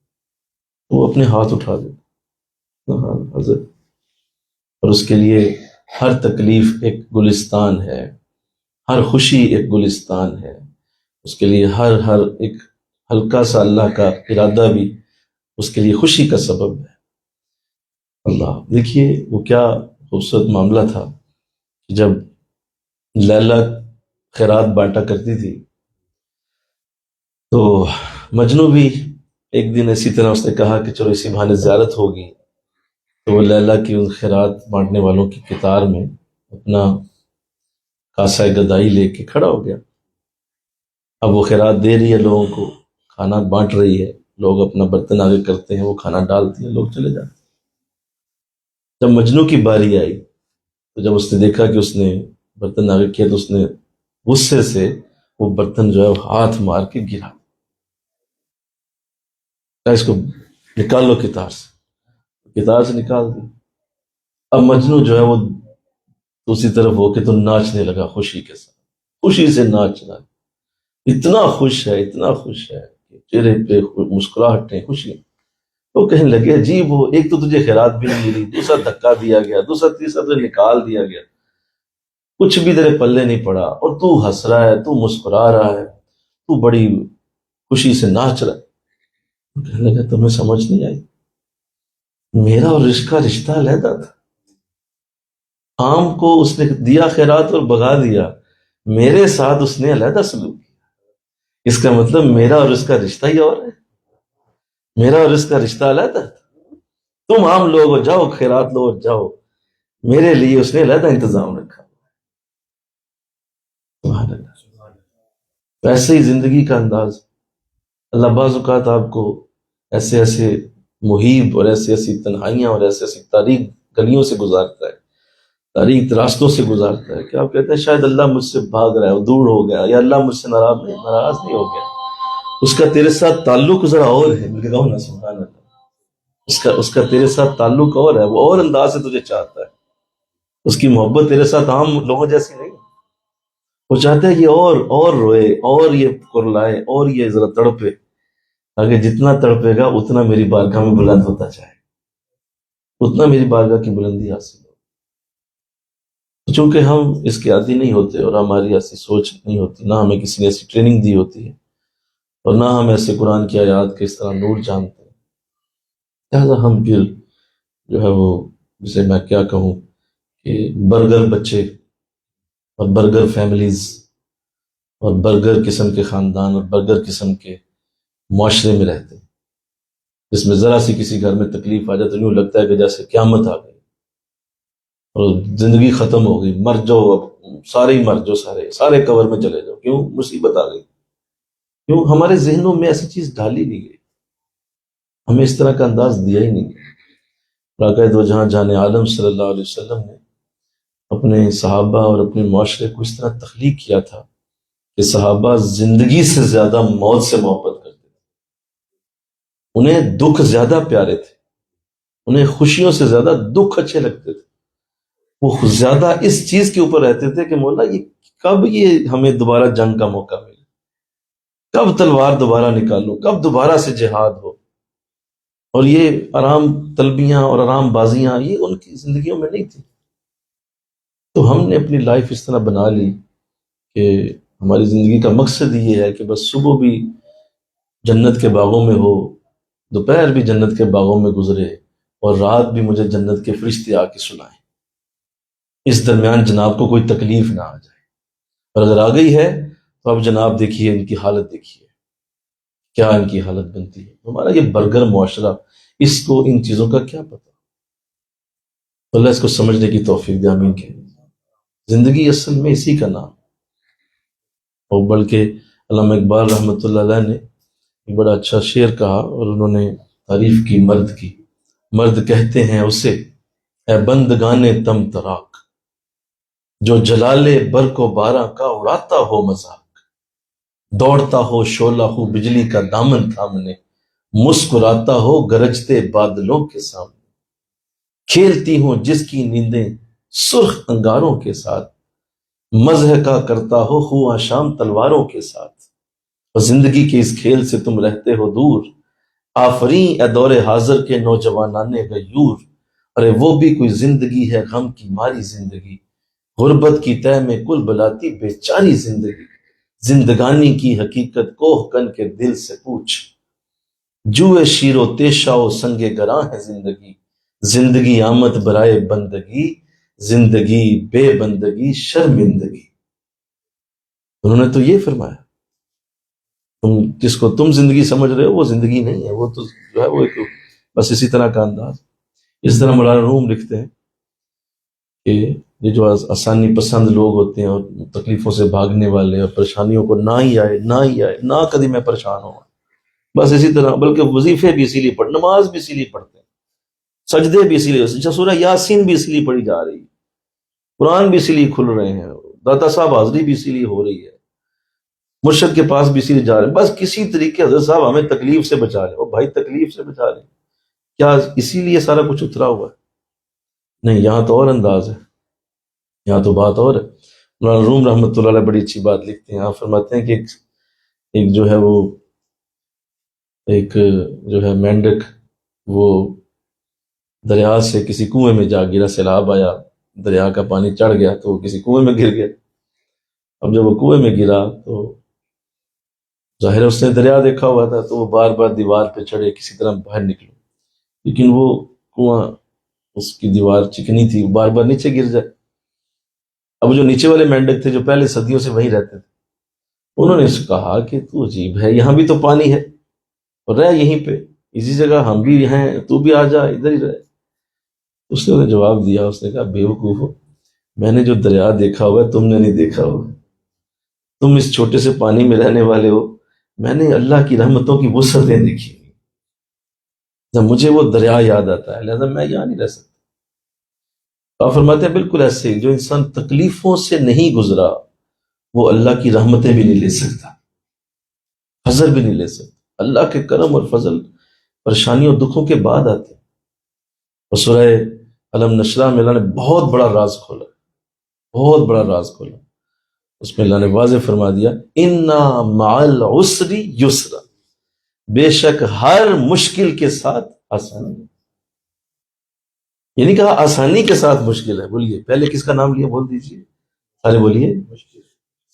تو وہ اپنے ہاتھ اٹھا دے حضرت، اور اس کے لیے ہر تکلیف ایک گلستان ہے، ہر خوشی ایک گلستان ہے، اس کے لیے ہر ایک ہلکا سا اللہ کا ارادہ بھی اس کے لیے خوشی کا سبب ہے۔ اللہ، دیکھیے وہ کیا خوبصورت معاملہ تھا، جب لیلا خیرات بانٹا کرتی تھی تو مجنو بھی ایک دن اسی طرح اس نے کہا کہ چلو اسی بہانے زیارت ہوگی، تو وہ لیلا کی ان خیرات بانٹنے والوں کی قطار میں اپنا کاسہ گدائی لے کے کھڑا ہو گیا۔ اب وہ خیرات دے رہی ہے لوگوں کو، کھانا بانٹ رہی ہے، لوگ اپنا برتن آگے کرتے ہیں، وہ کھانا ڈالتی ہے، لوگ چلے جاتے ہیں۔ جب مجنو کی باری آئی تو جب اس نے دیکھا کہ اس نے برتن آگے کیا تو اس نے غصے سے وہ برتن جو ہے وہ ہاتھ مار کے گرا، اس کو نکال لو کتار سے نکال دی۔ اب مجنو جو ہے وہ دوسری طرف ہو کے تو ناچنے لگا، خوشی کے ساتھ، خوشی سے ناچنا، اتنا خوش ہے کہ چہرے پہ مسکراہٹیں، خوشی۔ وہ کہنے لگے جی وہ ایک تو تجھے خیرات بھی نہیں ملی، دوسرا دھکا دیا گیا، دوسرا تیسرا تجھے نکال دیا گیا، کچھ بھی تیرے پلے نہیں پڑا، اور تو ہنس رہا ہے، تو مسکرا رہا ہے، تو بڑی خوشی سے ناچ رہا ہے۔ کہنے لگا تمہیں سمجھ نہیں آئی، میرا اور اس کا رشتہ علیحدہ تھا، عام کو اس نے دیا خیرات اور بھگا دیا، میرے ساتھ اس نے علیحدہ سلوک کیا، اس کا مطلب میرا اور اس کا رشتہ ہی اور ہے، میرا اور اس کا رشتہ علیحدہ تھا۔ تم عام لوگ جاؤ خیرات لو اور جاؤ، میرے لیے اس نے علیحدہ انتظام رکھا۔ سبحان اللہ۔ ویسے ہی زندگی کا انداز، اللہ بعض اوقات آپ کو ایسے محیب اور ایسی تنہائیاں اور ایسی تاریک گلیوں سے گزارتا ہے، تاریک راستوں سے گزارتا ہے کہ آپ کہتے ہیں شاید اللہ مجھ سے بھاگ رہا ہے، دور ہو گیا، یا اللہ مجھ سے ناراض نہیں ہو گیا، اس کا تیرے ساتھ تعلق ذرا اور ہے، مجھے کہو نا سبحان اللہ، اس کا تیرے ساتھ تعلق اور ہے، وہ اور انداز سے تجھے چاہتا ہے، اس کی محبت تیرے ساتھ عام لوگوں جیسی نہیں، وہ چاہتا ہے یہ اور روئے، اور یہ کرلائے، اور یہ ذرا تڑپے، تاکہ جتنا تڑپے گا اتنا میری بارگاہ میں بلند ہوتا جائے، اتنا میری بارگاہ کی بلندی حاصل ہو۔ چونکہ ہم اس کے عادی نہیں ہوتے اور ہماری ایسی سوچ نہیں ہوتی، نہ ہمیں کسی نے ایسی ٹریننگ دی ہوتی ہے، اور نہ ہم ایسے قرآن کی آیات کے اس طرح نور جانتے ہیں، لہٰذا ہم پھر جو ہے وہ، جسے میں کیا کہوں کہ برگر بچے اور برگر فیملیز اور برگر قسم کے خاندان اور برگر قسم کے معاشرے میں رہتے ہیں، جس میں ذرا سی کسی گھر میں تکلیف آ جائے تو یوں لگتا ہے کہ جیسے قیامت آ گئی اور زندگی ختم ہو گئی، مر جاؤ، اب سارے ہی مر جاؤ، سارے قبر میں چلے جاؤ، کیوں؟ مصیبت آ گئی۔ کیوں؟ ہمارے ذہنوں میں ایسی چیز ڈالی نہیں گئی، ہمیں اس طرح کا انداز دیا ہی نہیں گیا۔ راکع دو جہاں جان عالم صلی اللہ علیہ وسلم نے اپنے صحابہ اور اپنے معاشرے کو اس طرح تخلیق کیا تھا کہ صحابہ زندگی سے زیادہ موت سے محبت کرتے تھے، انہیں دکھ زیادہ پیارے تھے، انہیں خوشیوں سے زیادہ دکھ اچھے لگتے تھے، وہ زیادہ اس چیز کے اوپر رہتے تھے کہ مولا کب یہ ہمیں دوبارہ جنگ کا موقع ملے، کب تلوار دوبارہ نکالو، کب دوبارہ سے جہاد ہو، اور یہ آرام طلبیاں اور آرام بازیاں یہ ان کی زندگیوں میں نہیں تھی۔ تو ہم نے اپنی لائف اس طرح بنا لی کہ ہماری زندگی کا مقصد یہ ہے کہ بس صبح بھی جنت کے باغوں میں ہو، دوپہر بھی جنت کے باغوں میں گزرے، اور رات بھی مجھے جنت کے فرشتے آ کے سنائیں، اس درمیان جناب کو کوئی تکلیف نہ آ جائے، اور اگر آ گئی ہے تو اب جناب دیکھیے ان کی حالت، دیکھیے کیا ان کی حالت بنتی ہے۔ ہمارا یہ برگر معاشرہ، اس کو ان چیزوں کا کیا پتہ؟ اللہ اس کو سمجھنے کی توفیق دے، آمین کہ زندگی اصل میں اسی کا نام، اور بلکہ علامہ اقبال رحمۃ اللہ علیہ نے ایک بڑا اچھا شعر کہا، اور انہوں نے تعریف کی مرد کی۔ مرد کہتے ہیں اسے اے بندگان تم تراک، جو جلالے برق و باراں کا اڑاتا ہو مذاق، دوڑتا ہو شعلہ ہو بجلی کا دامن تھامنے، مسکراتا ہو گرجتے بادلوں کے سامنے، کھیلتی ہوں جس کی نیندیں سرخ انگاروں کے ساتھ، مزح کا کرتا ہو خواہ شام تلواروں کے ساتھ، اور زندگی کے اس کھیل سے تم رہتے ہو دور، آفرین اے دور حاضر کے نوجوانان غیور، ارے وہ بھی کوئی زندگی ہے غم کی ماری زندگی، غربت کی تہ میں کل بلاتی بیچاری زندگی، زندگانی کی حقیقت کوہ کن کے دل سے پوچھ، جوئے شیر و تیشا و سنگ گراں ہے زندگی، زندگی آمد برائے بندگی، زندگی بے بندگی شرمندگی۔ انہوں نے تو یہ فرمایا، تم جس کو تم زندگی سمجھ رہے ہو وہ زندگی نہیں ہے، وہ تو جو ہے وہ ایک بس اسی طرح کا انداز۔ اس طرح مولانا روم لکھتے ہیں کہ یہ جو آسانی پسند لوگ ہوتے ہیں اور تکلیفوں سے بھاگنے والے اور پریشانیوں کو نہ ہی آئے نہ کبھی میں پریشان ہوں، بس اسی طرح، بلکہ وظیفے بھی اسی لیے نماز بھی اسی لیے پڑھتے ہیں، سجدے بھی اسی لیے، سورہ یاسین بھی اسی لیے پڑھی جا رہی ہے، قرآن بھی اسی لیے کھل رہے ہیں، داتا صاحب حاضری بھی اسی لیے ہو رہی ہے، مرشد کے پاس بھی اسی لیے جا رہے ہیں، بس کسی طریقے حضرت صاحب ہمیں تکلیف سے بچا لیں۔ او بھائی تکلیف سے بچا لیں، کیا اسی لیے سارا کچھ اترا ہوا ہے؟ نہیں، یہاں تو اور انداز ہے، یہاں تو بات اور ہے۔ مولانا روم رحمۃ اللہ علیہ بڑی اچھی بات لکھتے ہیں، آپ فرماتے ہیں کہ ایک جو ہے وہ ایک جو ہے مینڈک وہ دریا سے کسی کنویں میں جا گرا، سیلاب آیا، دریا کا پانی چڑھ گیا تو وہ کسی کنویں میں گر گیا۔ اب جب وہ کنویں میں گرا تو ظاہر ہے اس نے دریا دیکھا ہوا تھا، تو وہ بار بار دیوار پہ چڑھے کسی طرح باہر نکلو، لیکن وہ کنواں اس کی دیوار چکنی تھی، بار بار نیچے گر جائے۔ اب جو نیچے والے مینڈک تھے جو پہلے صدیوں سے وہیں رہتے تھے، انہوں نے اس کو کہا کہ تو عجیب ہے، یہاں بھی تو پانی ہے اور رہ یہیں پہ اسی جگہ، ہم بھی ہیں، تو بھی آ جا ادھر ہی رہے۔ اس نے انہیں جواب دیا، اس نے کہا بیوقوف، میں نے جو دریا دیکھا ہوا ہے تم نے نہیں دیکھا ہوا، تم اس چھوٹے سے پانی میں رہنے والے ہو، میں نے اللہ کی رحمتوں کی وسعتیں دیکھی، مجھے وہ دریا یاد آتا ہے، لہذا میں یہاں نہیں رہ سکتا۔ آپ فرماتے ہیں بالکل ایسے ہی جو انسان تکلیفوں سے نہیں گزرا وہ اللہ کی رحمتیں بھی نہیں لے سکتا، فضل بھی نہیں لے سکتا۔ اللہ کے کرم اور فضل پریشانیوں دکھوں کے بعد آتے ہیں، اور سورہ علم نشرہ میں اللہ نے بہت بڑا راز کھولا، بہت بڑا راز کھولا۔ اس میں اللہ نے واضح فرما دیا، اِنَّا مَعَ الْعُسْرِ یُسْرًا، بے شک ہر مشکل کے ساتھ آسانی۔ یہ نہیں کہا آسانی کے ساتھ مشکل ہے. بولیے پہلے کس کا نام لیا؟ بول دیجیے سارے، بولیے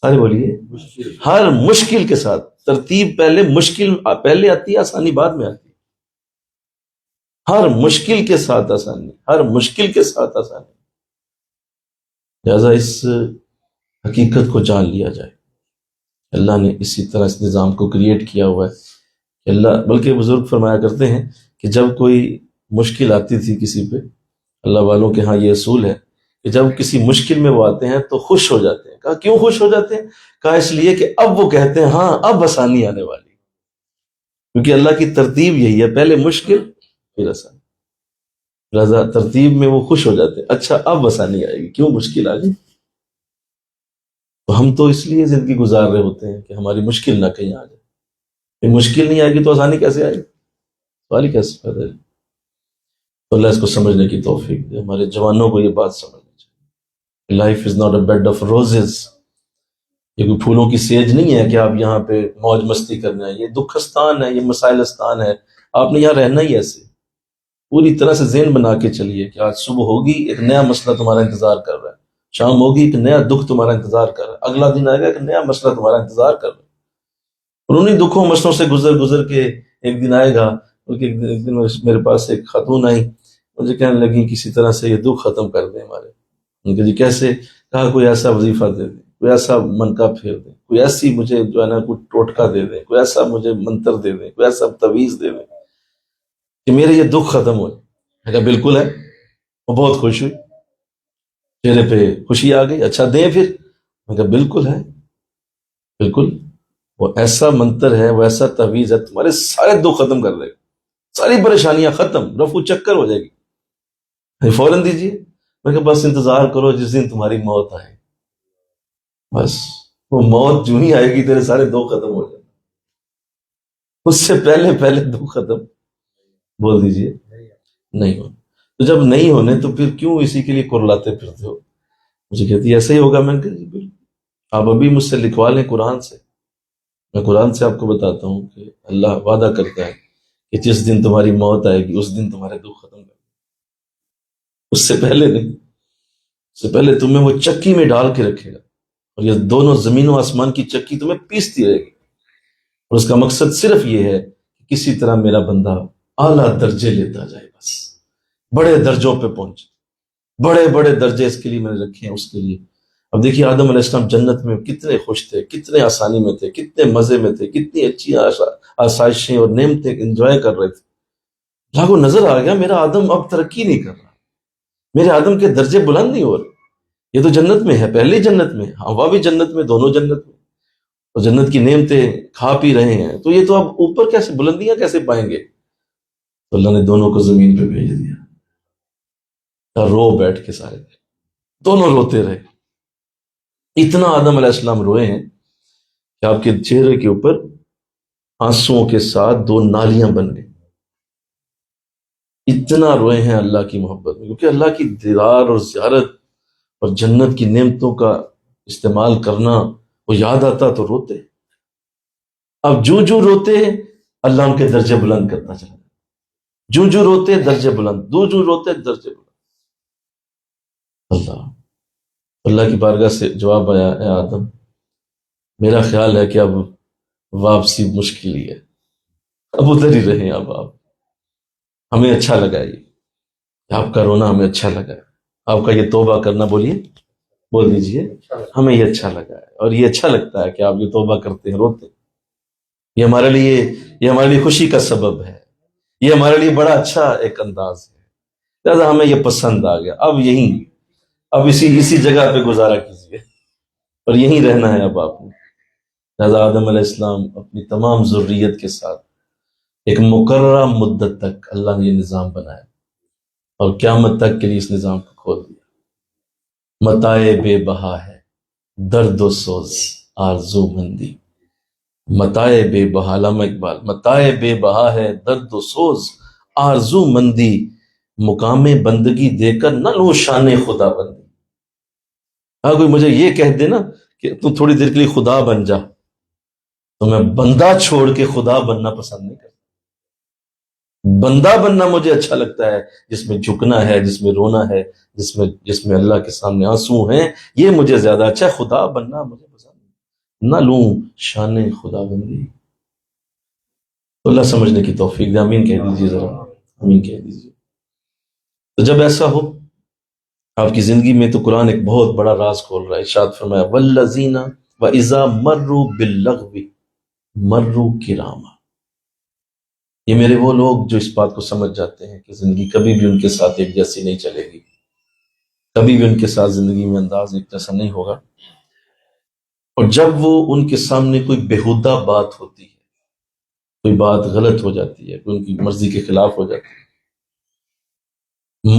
سارے، بولیے. ہر مشکل کے ساتھ ترتیب پہلے مشکل پہلے آتی ہے، آسانی بعد میں آتی ہے. ہر مشکل کے ساتھ آسانی، ہر مشکل کے ساتھ آسانی. لہذا اس حقیقت کو جان لیا جائے. اللہ نے اسی طرح اس نظام کو کریٹ کیا ہوا ہے کہ اللہ، بلکہ بزرگ فرمایا کرتے ہیں کہ جب کوئی مشکل آتی تھی کسی پہ، اللہ والوں کے ہاں یہ اصول ہے کہ جب کسی مشکل میں وہ آتے ہیں تو خوش ہو جاتے ہیں. کہا کیوں خوش ہو جاتے ہیں؟ کہا اس لیے کہ اب وہ کہتے ہیں ہاں اب آسانی آنے والی، کیونکہ اللہ کی ترتیب یہی ہے، پہلے مشکل پھر آسانی. لہذا ترتیب میں وہ خوش ہو جاتے ہیں، اچھا اب آسانی آئے گی، کیوں مشکل آ گئی. تو ہم تو اس لیے زندگی گزار رہے ہوتے ہیں کہ ہماری مشکل نہ کہیں آ جائے. یہ مشکل نہیں آئے گی تو آسانی کیسے آئے گی؟ سوال ہی کیسے پیدا ہے؟ تو اللہ اس کو سمجھنے کی توفیق دے. ہمارے جوانوں کو یہ بات سمجھنی چاہیے. Life is not a bad of roses. یہ کوئی پھولوں کی سیج نہیں ہے کہ آپ یہاں پہ موج مستی کرنا ہے. یہ دکھستان ہے، یہ مسائلستان ہے. آپ نے یہاں رہنا ہی ایسے. پوری طرح سے ذہن بنا کے چلیے کہ آج صبح ہوگی ایک نیا مسئلہ تمہارا انتظار کر رہا ہے، شام ہوگی ایک نیا دکھ تمہارا انتظار کر رہا ہے، اگلا دن آئے گا ایک نیا مسئلہ تمہارا انتظار کر رہا ہے. اور انہیں دکھوں مسئلوں سے گزر کے ایک دن آئے گا. بلکہ ایک دن میرے پاس ایک خاتون آئی، مجھے کہنے لگی کسی طرح سے یہ دکھ ختم کر دیں ہمارے. ان کے جی کیسے؟ کہا کوئی ایسا وظیفہ دے دیں، کوئی ایسا منقا پھیر دیں، کوئی ایسی مجھے جو ہے نا کوئی ٹوٹکا دے دیں، کوئی ایسا مجھے منتر دے دیں، کوئی ایسا تعویذ دے دیں کہ میرے یہ دکھ ختم ہو. میں کہا بالکل ہے. وہ بہت خوش ہوئی، چہرے پہ خوشی آ گئی. اچھا دیں پھر؟ میں کہا بالکل ہے، بالکل. وہ ایسا منتر ہے، وہ ایسا تعویذ ہے، تمہارے سارے دکھ ختم کر دے گا، ساری پریشانیاں ختم، رفع چکر ہو جائے گی. فوراً دیجیے. میں کہا بس انتظار کرو جس دن تمہاری موت آئے. بس وہ موت جو ہی آئے گی تیرے سارے دکھ ختم ہو جائیں. اس سے پہلے دکھ ختم بول دیجیے نہیں ہونے. تو جب نہیں ہونے تو پھر کیوں اسی کے لیے کرلاتے پھرتے ہو؟ مجھے کہتی ایسا ہی ہوگا. میں نے کہا جی بالکل. آپ ابھی مجھ سے لکھوا لیں قرآن سے. میں قرآن سے آپ کو بتاتا ہوں کہ اللہ وعدہ کرتا ہے کہ جس دن تمہاری موت آئے گی اس دن تمہارے دکھ ختم کر دیں. اس سے پہلے نہیں. اس سے پہلے تمہیں وہ چکی میں ڈال کے رکھے گا، اور یہ دونوں زمین و آسمان کی چکی تمہیں پیستی رہے گی. اور اس کا مقصد صرف یہ ہے کہ کسی طرح میرا بندہ اعلیٰ درجے لیتا جائے، بس بڑے درجوں پہ پہنچے. بڑے بڑے درجے اس کے لیے میں نے رکھے ہیں اس کے لیے. اب دیکھیے آدم علیہ السلام جنت میں کتنے خوش تھے، کتنے آسانی میں تھے، کتنے مزے میں تھے، کتنی اچھی آسائشیں اور نعمتیں انجوائے کر رہے تھے. اللہ کو نظر آ گیا میرا آدم اب ترقی نہیں کر رہا، میرے آدم کے درجے بلند نہیں ہو رہے. یہ تو جنت میں ہے، پہلی جنت میں، ہوا بھی جنت میں، دونوں جنت میں، اور جنت کی نعمتیں کھا پی رہے ہیں. تو یہ تو اب اوپر کیسے، بلندیاں کیسے پائیں گے؟ تو اللہ نے دونوں کو زمین پہ بھیج دیا. رو بیٹھ کے سارے دونوں روتے رہے. اتنا آدم علیہ السلام روئے ہیں کہ آپ کے چہرے کے اوپر آنسوؤں کے ساتھ 2 نالیاں بن گئی. اتنا روئے ہیں اللہ کی محبت میں، کیونکہ اللہ کی دیدار اور زیارت اور جنت کی نعمتوں کا استعمال کرنا وہ یاد آتا تو روتے. اب جو روتے اللہ ان کے درجے بلند کرتا چلا، جو روتے درجے بلند، جو روتے درجے بلند. اللہ کی بارگاہ سے جواب آیا، اے آدم میرا خیال ہے کہ اب واپسی مشکل ہی ہے، اب ادھر ہی رہیں. اب آپ ہمیں اچھا لگا، یہ آپ کا رونا ہمیں اچھا لگا ہے، آپ کا یہ توبہ کرنا، بول دیجئے ہمیں یہ اچھا لگا ہے. اور یہ اچھا لگتا ہے کہ آپ یہ توبہ کرتے ہیں، روتے ہیں. یہ ہمارے لیے خوشی کا سبب ہے، یہ ہمارے لیے بڑا اچھا ایک انداز ہے. لہٰذا ہمیں یہ پسند آ گیا. اب اسی جگہ پہ گزارا کیجیے اور یہیں رہنا ہے اب آپ نے. لہٰذا آدم علیہ السلام اپنی تمام ذریت کے ساتھ ایک مقررہ مدت تک اللہ نے یہ نظام بنایا، اور قیامت تک کے لیے اس نظام کو کھول دیا. متاع بے بہا ہے درد و سوز آرزو مندی. متاع بے بہا، علامہ اقبال، متاع بے بہا ہے درد و سوز آرزو مندی. مقام بندگی دے کر نہ لوں شان خدا بندی. ہاں کوئی مجھے یہ کہہ دے نا کہ تم تھوڑی دیر کے لیے خدا بن جا، تو میں بندہ چھوڑ کے خدا بننا پسند نہیں کرتا. بندہ بننا مجھے اچھا لگتا ہے، جس میں جھکنا ہے، جس میں رونا ہے، جس میں اللہ کے سامنے آنسو ہیں، یہ مجھے زیادہ اچھا ہے۔ خدا بننا مجھے پسند نہ لوں شان خدا بندی۔ تو اللہ سمجھنے کی توفیق دے، آمین کہہ دیجیے ذرا، آمین کہہ دیجیے۔ تو جب ایسا ہو آپ کی زندگی میں، تو قرآن ایک بہت بڑا راز کھول رہا ہے۔ ارشاد فرمایا والذین واذا مروا باللغو مروا کراما۔ یہ میرے وہ لوگ جو اس بات کو سمجھ جاتے ہیں کہ زندگی کبھی بھی ان کے ساتھ ایک جیسی نہیں چلے گی، کبھی بھی ان کے ساتھ زندگی میں انداز ایک جیسا نہیں ہوگا، اور جب وہ ان کے سامنے کوئی بیہودہ بات ہوتی ہے، کوئی بات غلط ہو جاتی ہے، کوئی ان کی مرضی کے خلاف ہو جاتی ہے،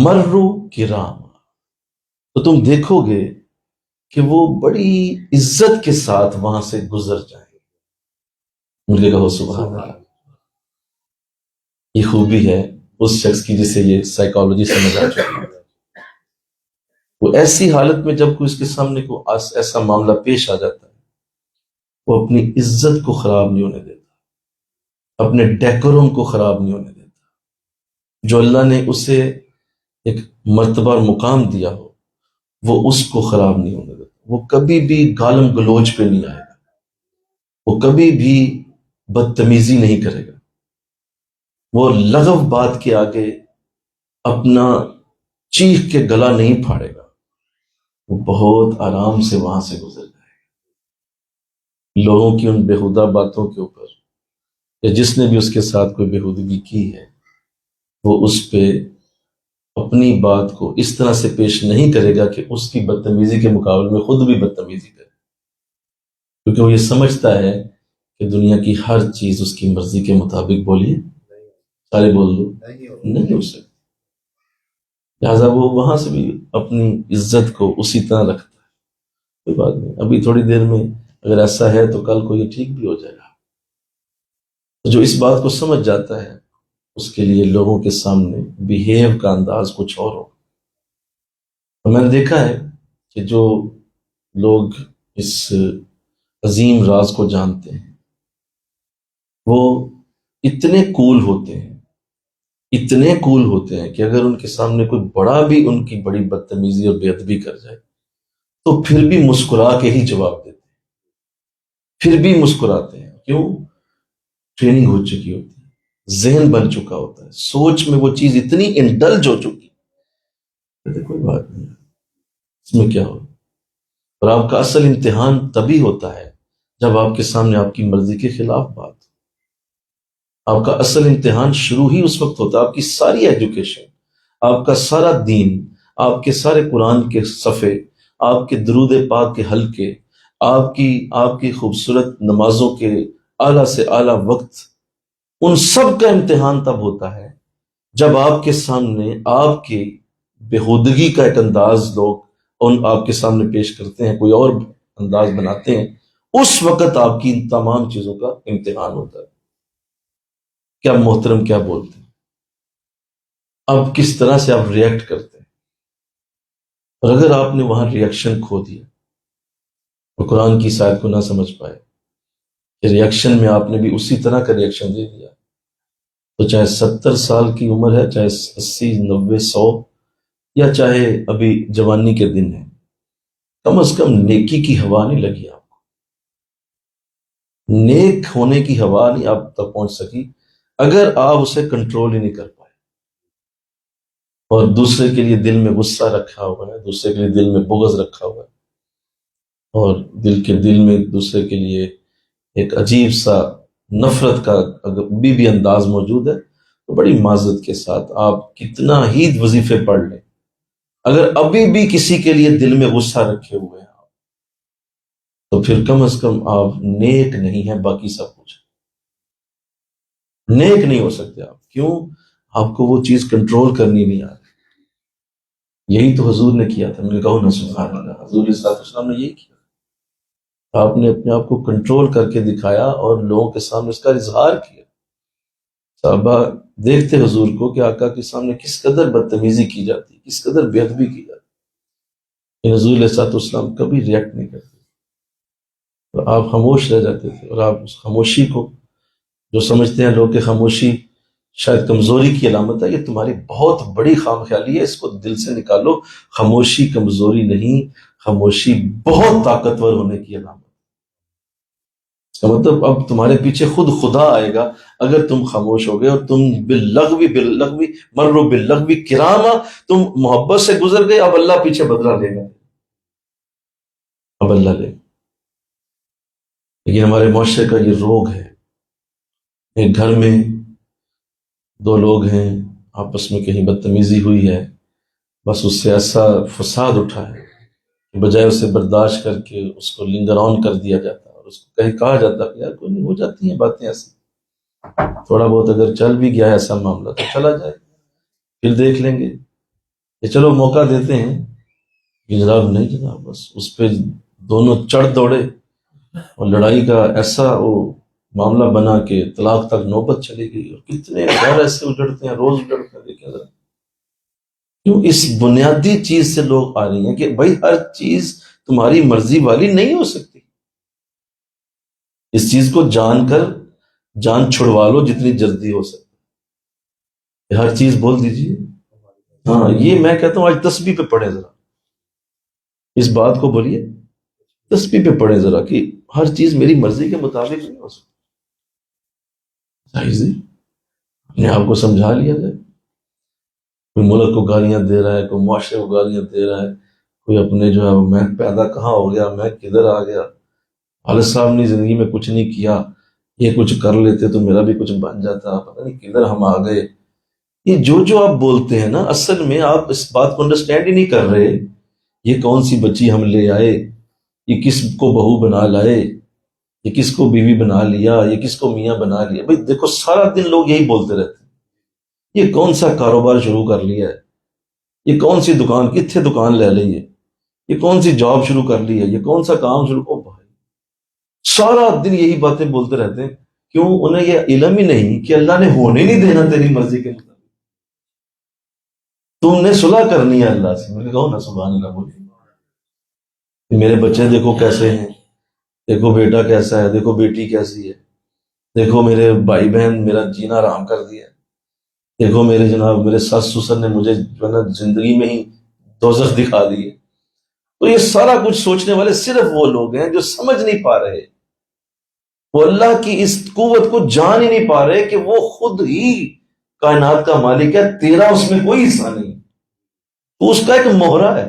مروا کراما، تو تم دیکھو گے کہ وہ بڑی عزت کے ساتھ وہاں سے گزر جائیں گے۔ مجھے کہو سبحان اللہ۔ یہ خوبی ہے اس شخص کی جسے یہ سائیکالوجی سمجھ آ چکی ہے۔ وہ ایسی حالت میں جب کوئی اس کے سامنے کو ایسا معاملہ پیش آ جاتا ہے، وہ اپنی عزت کو خراب نہیں ہونے دیتا، اپنے ڈیکورم کو خراب نہیں ہونے دیتا۔ جو اللہ نے اسے ایک مرتبہ اور مقام دیا ہو، وہ اس کو خراب نہیں ہونے دیتا۔ وہ کبھی بھی گالم گلوچ پہ نہیں آئے گا، وہ کبھی بھی بدتمیزی نہیں کرے گا، وہ لغو بات کے آگے اپنا چیخ کے گلا نہیں پھاڑے گا، وہ بہت آرام سے وہاں سے گزر جائے گا۔ لوگوں کی ان بیہودہ باتوں کے اوپر، یا جس نے بھی اس کے ساتھ کوئی بیہودگی کی ہے، وہ اس پہ اپنی بات کو اس طرح سے پیش نہیں کرے گا کہ اس کی بدتمیزی کے مقابلے میں خود بھی بدتمیزی کرے، کیونکہ وہ یہ سمجھتا ہے کہ دنیا کی ہر چیز اس کی مرضی کے مطابق، بولیے سارے بول دو، نہیں ہو سکتی۔ لہٰذا وہ وہاں سے بھی اپنی عزت کو اسی طرح رکھتا ہے، کوئی بات نہیں، ابھی تھوڑی دیر میں اگر ایسا ہے تو کل کو یہ ٹھیک بھی ہو جائے گا۔ جو اس بات کو سمجھ جاتا ہے، اس کے لیے لوگوں کے سامنے بیہیو کا انداز کچھ اور ہو۔ اور میں نے دیکھا ہے کہ جو لوگ اس عظیم راز کو جانتے ہیں، وہ اتنے کول ہوتے ہیں، اتنے کول ہوتے ہیں کہ اگر ان کے سامنے کوئی بڑا بھی ان کی بڑی بدتمیزی اور بے ادبی کر جائے تو پھر بھی مسکرا کے ہی جواب دیتے ہیں، پھر بھی مسکراتے ہیں۔ کیوں؟ ٹریننگ ہو چکی ہوتی ہے، ذہن بن چکا ہوتا ہے، سوچ میں وہ چیز اتنی انڈلج ہو چکی ہے، کوئی بات نہیں، اس میں کیا ہو۔ اور آپ کا اصل امتحان تبھی ہوتا ہے جب آپ کے سامنے آپ کی مرضی کے خلاف بات ہو۔ آپ کا اصل امتحان شروع ہی اس وقت ہوتا ہے، آپ کی ساری ایجوکیشن، آپ کا سارا دین، آپ کے سارے قرآن کے صفحے، آپ کے درود پاک کے حلقے، آپ کی خوبصورت نمازوں کے اعلیٰ سے اعلیٰ وقت، ان سب کا امتحان تب ہوتا ہے جب آپ کے سامنے آپ کی بیہودگی کا ایک انداز لوگ آپ کے سامنے پیش کرتے ہیں، کوئی اور انداز بناتے ہیں، اس وقت آپ کی ان تمام چیزوں کا امتحان ہوتا ہے۔ کیا محترم کیا بولتے ہیں، اب کس طرح سے آپ ریئیکٹ کرتے ہیں۔ اور اگر آپ نے وہاں ریئیکشن کھو دیا اور قرآن کی آیت کو نہ سمجھ پائے کہ ریئیکشن میں آپ نے بھی اسی طرح کا ریئیکشن دے دیا، تو چاہے 70 سال کی عمر ہے، چاہے 80 90 100، یا چاہے ابھی جوانی کے دن ہیں، کم از کم نیکی کی ہوا نہیں لگی آپ کو، نیک ہونے کی ہوا نہیں آپ تک پہنچ سکی اگر آپ اسے کنٹرول ہی نہیں کر پائے، اور دوسرے کے لیے دل میں غصہ رکھا ہوا ہے، دوسرے کے لیے دل میں بغض رکھا ہوا ہے، اور دل میں دوسرے کے لیے ایک عجیب سا نفرت کا اگر بھی انداز موجود ہے، تو بڑی معذرت کے ساتھ آپ کتنا ہی وظیفے پڑھ لیں، اگر ابھی بھی کسی کے لیے دل میں غصہ رکھے ہوئے ہیں تو پھر کم از کم آپ نیک نہیں ہیں، باقی سب کچھ نیک نہیں ہو سکتے آپ۔ کیوں؟ آپ کو وہ چیز کنٹرول کرنی نہیں آ رہی۔ یہی تو حضور نے کیا تھا، میں نے کہا نا سبحان اللہ، حضور صلی اللہ علیہ وسلم نے یہی کیا، آپ نے اپنے آپ کو کنٹرول کر کے دکھایا اور لوگوں کے سامنے اس کا اظہار کیا۔ صحابہ دیکھتے حضور کو کہ آقا کے سامنے کس قدر بدتمیزی کی جاتی، کس قدر بے ادبی کی جاتی، حضور علیہ السلام کبھی ریئیکٹ نہیں کرتے، اور آپ خاموش رہ جاتے تھے، اور آپ اس خاموشی کو، جو سمجھتے ہیں لوگ کہ خاموشی شاید کمزوری کی علامت ہے، یہ تمہاری بہت بڑی خام خیالی ہے، اس کو دل سے نکالو۔ خاموشی کمزوری نہیں، خاموشی بہت طاقتور ہونے کی علامت۔ اس کا مطلب اب تمہارے پیچھے خود خدا آئے گا اگر تم خاموش ہو گئے، اور تم باللغوی مرو باللغوی کراما، تم محبت سے گزر گئے، اب اللہ پیچھے بدلہ لے گا، اب اللہ لے گا۔ لیکن ہمارے معاشرے کا یہ روگ ہے، ایک گھر میں دو لوگ ہیں، آپس میں کہیں بدتمیزی ہوئی ہے، بس اس سے ایسا فساد اٹھا ہے کہ بجائے اسے برداشت کر کے اس کو لنگر آن کر دیا جاتا ہے، اور اس کو کہا جاتا کہ یار کوئی نہیں، ہو جاتی ہیں باتیں ایسی، تھوڑا بہت اگر چل بھی گیا ہے ایسا معاملہ تو چلا جائے، پھر دیکھ لیں گے، یہ چلو موقع دیتے ہیں کہ جناب نہیں جناب، بس اس پہ دونوں چڑھ دوڑے اور لڑائی کا ایسا وہ معاملہ بنا کہ طلاق تک نوبت چلی گئی، اور کتنے گھر ایسے اجڑتے ہیں، روز اجڑتے ہیں۔ دیکھیں ذرا کیوں اس بنیادی چیز سے لوگ آ رہی ہیں کہ بھائی ہر چیز تمہاری مرضی والی نہیں ہو سکتی، اس چیز کو جان کر جان چھڑوا لو جتنی جلدی ہو سکے، ہر چیز بول دیجیے۔ ہاں یہ میں کہتا ہوں آج تسبیح پہ پڑھیں ذرا، اس بات کو بولیے، تسبیح پہ پڑھیں ذرا کہ ہر چیز میری مرضی کے مطابق نہیں ہو سکتی، اپنے آپ کو سمجھا لیا جائے۔ کوئی ملک کو گالیاں دے رہا ہے، کوئی معاشرے کو گالیاں دے رہا ہے، کوئی اپنے جو ہے میں پیدا کہاں ہو گیا، میں کدھر آ گیا، والد صاحب نے زندگی میں کچھ نہیں کیا، یہ کچھ کر لیتے تو میرا بھی کچھ بن جاتا، پتہ نہیں کدھر ہم آ گئے۔ یہ جو آپ بولتے ہیں نا، اصل میں آپ اس بات کو انڈرسٹینڈ ہی نہیں کر رہے، یہ کون سی بچی ہم لے آئے، یہ کس کو بہو بنا لائے، یہ کس کو بیوی بنا لیا، یہ کس کو میاں بنا لیا۔ بھائی دیکھو سارا دن لوگ یہی بولتے رہتے ہیں، یہ کون سا کاروبار شروع کر لیا ہے، یہ کون سی دکان، کتنے دکان لے لی ہے، یہ کون سی جاب شروع کر لی ہے، یہ کون سا کام شروع، او بھائی سارا دن یہی باتیں بولتے رہتے ہیں۔ کیوں؟ انہیں یہ علم ہی نہیں کہ اللہ نے ہونے نہیں دینا تیری مرضی کے مطابق، تم نے صلح کرنی ہے اللہ سے۔ میں نے کہا نا سبحان اللہ بولی، میرے بچے دیکھو کیسے ہیں، دیکھو بیٹا کیسا ہے، دیکھو بیٹی کیسی ہے، دیکھو میرے بھائی بہن میرا جینا آرام کر دیا، دیکھو میرے جناب میرے ساس سسر نے مجھے جو ہے نا زندگی میں ہی دوزخ دکھا دی ہے۔ تو یہ سارا کچھ سوچنے والے صرف وہ لوگ ہیں جو سمجھ نہیں پا رہے، وہ اللہ کی اس قوت کو جان ہی نہیں پا رہے کہ وہ خود ہی کائنات کا مالک ہے، تیرا اس میں کوئی حصہ نہیں، تو اس کا ایک موہرا ہے،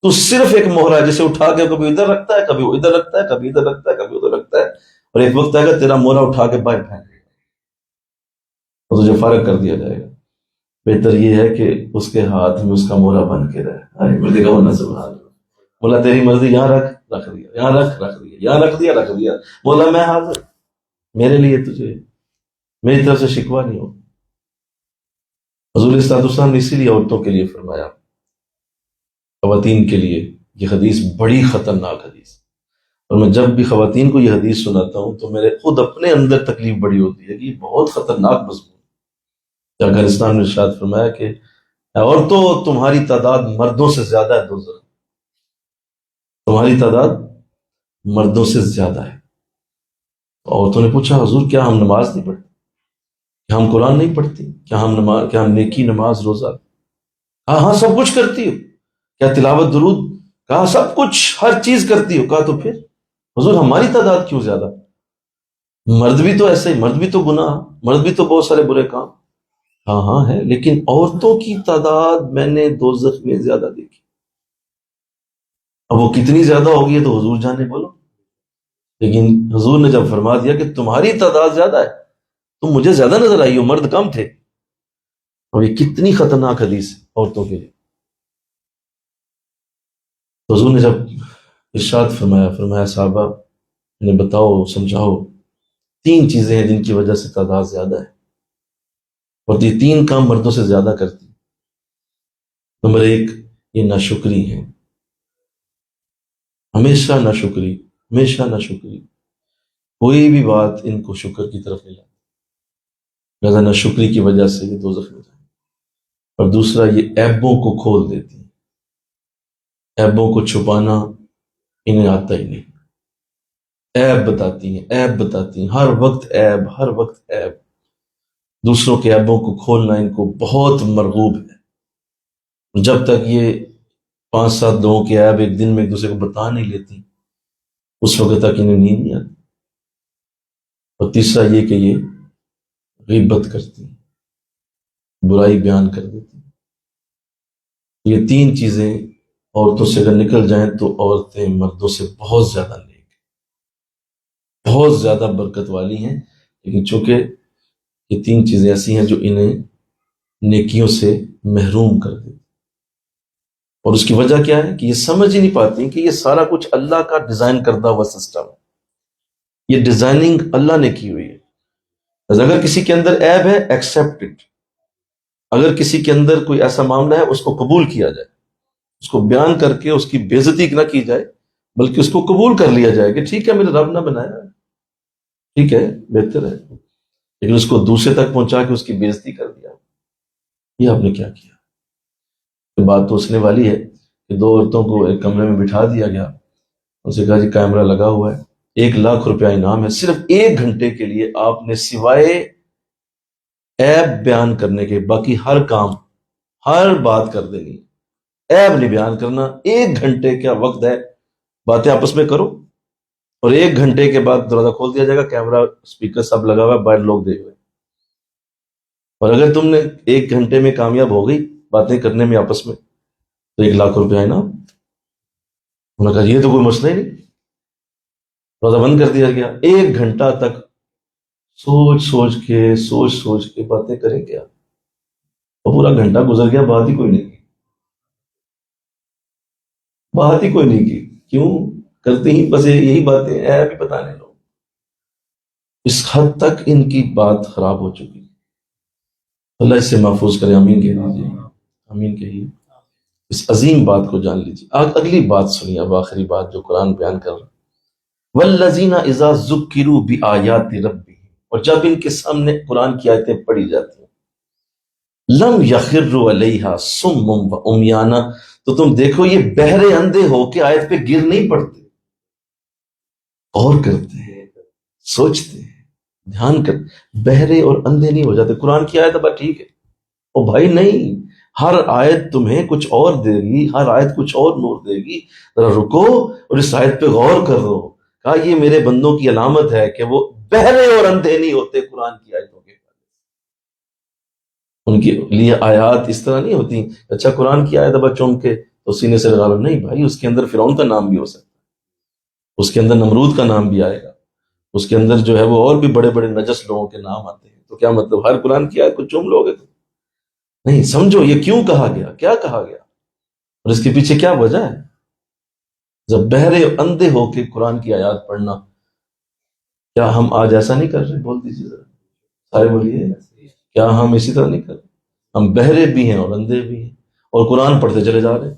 تو صرف ایک موہرا ہے جسے اٹھا کے کبھی ادھر رکھتا ہے، کبھی ادھر رکھتا ہے، کبھی ادھر رکھتا ہے، کبھی ادھر رکھتا ہے، اور ایک وقت آئے گا تیرا موہرا اٹھا کے باہر پھینک دے گا اور تجھے فارغ کر دیا جائے گا۔ بہتر یہ ہے کہ اس کے ہاتھ میں اس کا موہرا بن کے رہے۔ میں دیکھا ہونا سبحان اللہ، بولا تیری مرضی، یہاں رکھ دیا، یہاں رکھ دیا، یہاں رکھ دیا، بولا میں حاضر، میرے لیے تجھے میری طرف سے شکوہ نہیں ہو۔ حضور صلی اللہ علیہ وسلم نے اسی لیے عورتوں کے لیے فرمایا، خواتین کے لیے یہ حدیث بڑی خطرناک حدیث، اور میں جب بھی خواتین کو یہ حدیث سناتا ہوں تو میرے خود اپنے اندر تکلیف بڑی ہوتی ہے کہ یہ بہت خطرناک مضمون ہے۔ اگر اسلام نے ارشاد فرمایا کہ عورتوں تمہاری تعداد مردوں سے زیادہ ہے دوزخ، تمہاری تعداد مردوں سے زیادہ ہے۔ عورتوں نے پوچھا حضور کیا ہم نماز نہیں پڑھتے، کیا ہم قرآن نہیں پڑھتی، کیا ہم نیکی نماز روزہ، ہاں سب کچھ کرتی ہو، کیا تلاوت درود، کہا سب کچھ ہر چیز کرتی ہو، کہا تو پھر حضور ہماری تعداد کیوں زیادہ، مرد بھی تو ایسے ہی، مرد بھی تو گناہ، مرد بھی تو بہت سارے برے کام، ہاں ہے، لیکن عورتوں کی تعداد میں نے دوزخ میں زیادہ دیکھی۔ اب وہ کتنی زیادہ ہوگی تو حضور جانے، بولو، لیکن حضور نے جب فرما دیا کہ تمہاری تعداد زیادہ ہے، تم مجھے زیادہ نظر آئی ہو، مرد کم تھے۔ اور یہ کتنی خطرناک حدیث ہے عورتوں کے لیے۔ حضور نے جب ارشاد فرمایا صحابہ انہیں بتاؤ سمجھاؤ، 3 چیزیں ہیں جن کی وجہ سے تعداد زیادہ ہے، اور یہ 3 کام مردوں سے زیادہ کرتی۔ نمبر 1 یہ ناشکری ہے، ہمیشہ ناشکری، ہمیشہ ناشکری، کوئی بھی بات ان کو شکر کی طرف نہیں لاتی، لہذا ناشکری کی وجہ سے یہ دوزخ میں جائیں۔ اور دوسرا یہ عیبوں کو کھول دیتی ہیں، عیبوں کو چھپانا انہیں آتا ہی نہیں، عیب بتاتی ہیں، ہر وقت عیب، ہر وقت عیب، دوسروں کے عیبوں کو کھولنا ان کو بہت مرغوب ہے. جب تک یہ 5-7 لوگوں کے عیب ایک دن میں ایک دوسرے کو بتا نہیں لیتی اس وقت تک انہیں نیند نہیں آتی. اور تیسرا یہ کہ یہ غیبت کرتی ہیں، برائی بیان کر دیتی ہیں. یہ 3 چیزیں عورتوں سے اگر نکل جائیں تو عورتیں مردوں سے بہت زیادہ نیک، بہت زیادہ برکت والی ہیں. لیکن چونکہ یہ 3 چیزیں ایسی ہیں جو انہیں نیکیوں سے محروم کر دیتی. اور اس کی وجہ کیا ہے کہ یہ سمجھ ہی نہیں پاتی کہ یہ سارا کچھ اللہ کا ڈیزائن کردہ ہوا سسٹم ہے. یہ ڈیزائننگ اللہ نے کی ہوئی ہے. اگر کسی کے اندر عیب ہے ایکسیپٹ اٹ. اگر کسی کے اندر کوئی ایسا معاملہ ہے اس کو قبول کیا جائے، اس کو بیان کر کے اس کی بے عزتی نہ کی جائے بلکہ اس کو قبول کر لیا جائے کہ ٹھیک ہے میرے رب نے بنایا، ٹھیک ہے بہتر ہے. لیکن اس کو دوسرے تک پہنچا کے اس کی بے عزتی کر دیا، یہ آپ نے کیا کیا؟ بات تو اسنے والی ہے کہ 2 عورتوں کو ایک کمرے میں بٹھا دیا گیا، ان سے کہا جی کیمرہ لگا ہوا ہے، 1 لاکھ روپیہ انعام ہے، صرف 1 گھنٹے کے لیے آپ نے سوائے عیب بیان کرنے کے باقی ہر کام ہر بات کر دینی، عیب نہیں بیان کرنا. 1 گھنٹے کا وقت ہے، باتیں آپس میں کرو اور 1 گھنٹے کے بعد دروازہ کھول دیا جائے گا، کیمرہ اسپیکر سب لگا ہوا ہے، باہر لوگ دیکھ رہے ہیں. اور اگر تم نے 1 گھنٹے میں کامیاب ہو گئی باتیں کرنے میں آپس میں تو 1 لاکھ روپیہ انعام. انہوں نے کہا یہ تو کوئی مسئلہ ہی نہیں. دروازہ بند کر دیا گیا. 1 گھنٹہ تک سوچ سوچ کے باتیں کریں کیا، اور پورا گھنٹہ گزر گیا، بات ہی کوئی نہیں کی. کیوں کرتے ہی بس یہی باتیں بھی بتانے لوگ. اس حد تک ان کی بات خراب ہو چکی. اللہ اس سے محفوظ کرے. آمین کہہ لیجیے، آمین کہیے. اس عظیم بات کو جان لیجیے. اگلی بات سنیے، اب آخری بات جو قرآن بیان کر رہا ہے. والذین اذا ذکروا بآیات ربہم، اور جب ان کے سامنے قرآن کی آیتیں پڑھی جاتی ہیں، لم یخروا علیہا صم و عمیانا، تو تم دیکھو یہ بہرے اندھے ہو کے آیت پہ گر نہیں پڑتے، غور کرتے ہیں، سوچتے ہیں، دھیان کرتے. بہرے اور اندھے نہیں ہو جاتے. قرآن کی آیت اب ٹھیک ہے، او بھائی نہیں، ہر آیت تمہیں کچھ اور دے گی، ہر آیت کچھ اور نور دے گی. ذرا رکو اور اس آیت پہ غور کرو. کہا یہ میرے بندوں کی علامت ہے کہ وہ بہرے اور اندھے نہیں ہوتے قرآن کی آیتوں کے. ان کے لیے آیات اس طرح نہیں ہوتی اچھا قرآن کی آیت اب چوم کے تو سینے سے لگا لو. نہیں بھائی، اس کے اندر فرعون کا نام بھی ہو سکتا ہے، اس کے اندر نمرود کا نام بھی آئے گا، اس کے اندر جو ہے وہ اور بھی بڑے بڑے نجس لوگوں کے نام آتے ہیں. تو کیا مطلب ہر قرآن کی آیت کو چوم لو گے؟ نہیں. سمجھو یہ کیوں کہا گیا، کیا کہا گیا، اور اس کے پیچھے کیا وجہ ہے. جب بہرے اندھے ہو کے قرآن کی آیات پڑھنا، کیا ہم آج ایسا نہیں کر رہے؟ بول دیجیے ذرا، سارے بولیے، کیا ہم اسی طرح نہیں کر رہے؟ ہم بہرے بھی ہیں اور اندھے بھی ہیں اور قرآن پڑھتے چلے جا رہے ہیں.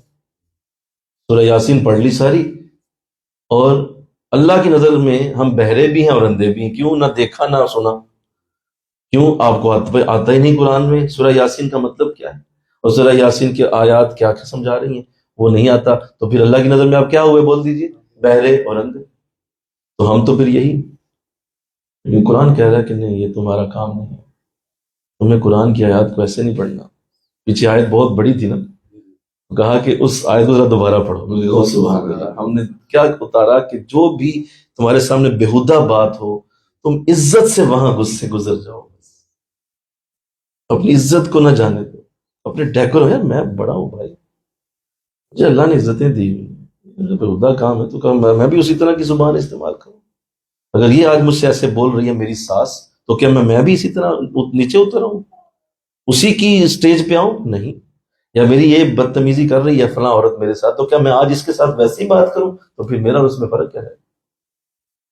سورہ یاسین پڑھ لی ساری، اور اللہ کی نظر میں ہم بہرے بھی ہیں اور اندھے بھی ہیں. کیوں؟ نہ دیکھا نہ سنا. کیوں؟ آپ کو آتا ہی نہیں قرآن میں سورہ یاسین کا مطلب کیا ہے، اور سورہ یاسین کی آیات کیا کیا سمجھا رہی ہیں وہ نہیں آتا. تو پھر اللہ کی نظر میں آپ کیا ہوئے؟ بول دیجیے، بہرے اور اندھے. تو ہم تو پھر یہی. لیکن قرآن کہہ رہا ہے کہ نہیں، یہ تمہارا کام نہیں ہے، تمہیں قرآن کی آیات کو ایسے نہیں پڑھنا. پیچھے آیت بہت بڑی تھی نا، کہا کہ اس آیت کو ذرا دوبارہ پڑھو. سبحان اللہ. ہم نے کیا اتارا کہ جو بھی تمہارے سامنے بےہودہ بات ہو تم عزت سے وہاں گزر جاؤ. اپنی عزت کو نہ جانے دو، اپنے ڈیکور. یار میں بڑا ہوں بھائی، مجھے اللہ نے عزتیں دی ہوئی، بےہودہ کام ہے تو کہا میں بھی اسی طرح کی زبان استعمال کروں. اگر یہ آج مجھ سے ایسے بول رہی ہے میری ساس، تو کیا میں بھی اسی طرح نیچے اتر آؤں، اسی کی سٹیج پہ آؤں؟ نہیں. یا میری یہ بدتمیزی کر رہی ہے فلاں عورت میرے ساتھ، تو کیا میں آج اس کے ساتھ ویسی بات کروں؟ تو پھر میرا اور اس میں فرق کیا ہے؟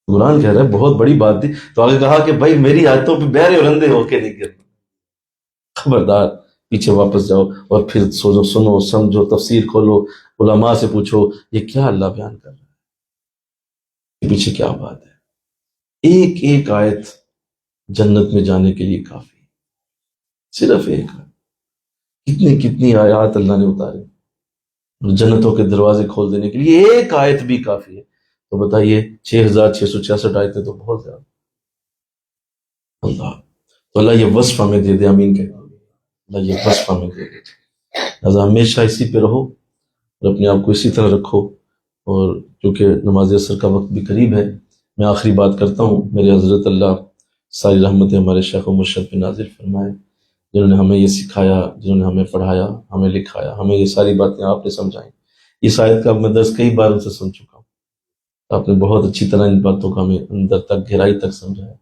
قرآن کہہ رہا ہے بہت بڑی بات تھی. تو آگے کہا کہ بھائی میری آیتوں پہ بہرے اور اندھے ہو کے نہیں گرنا. خبردار، پیچھے واپس جاؤ اور پھر سوچو، سنو، سمجھو، تفسیر کھولو، علماء سے پوچھو یہ کیا اللہ بیان کر رہا ہے، پیچھے کیا بات ہے. ایک ایک آیت جنت میں جانے کے لیے کافی، صرف ایک. کتنی آیات اللہ نے اتاری جنتوں کے دروازے کھول دینے کے لیے، ایک آیت بھی کافی ہے. تو بتائیے 6666 آیتیں تو بہت زیادہ. اللہ تو اللہ یہ وصف ہمیں دے دے، آمین کہہ دیں، اللہ یہ وصف ہمیں دے دے۔ لہٰذا ہمیشہ اسی پہ رہو اور اپنے آپ کو اسی طرح رکھو۔ اور کیونکہ نماز عصر کا وقت بھی قریب ہے، میں آخری بات کرتا ہوں۔ میرے حضرت اللہ ساری رحمتیں ہمارے شیخ و مرشد پہ نازل فرمائے، جنہوں نے ہمیں یہ سکھایا، جنہوں نے ہمیں پڑھایا، ہمیں لکھایا، ہمیں یہ ساری باتیں آپ نے سمجھائیں۔ اس آیت کا میں درس کئی بار ان سے سن چکا ہوں، آپ نے بہت اچھی طرح ان باتوں کو ہمیں اندر تک، گہرائی تک سمجھایا۔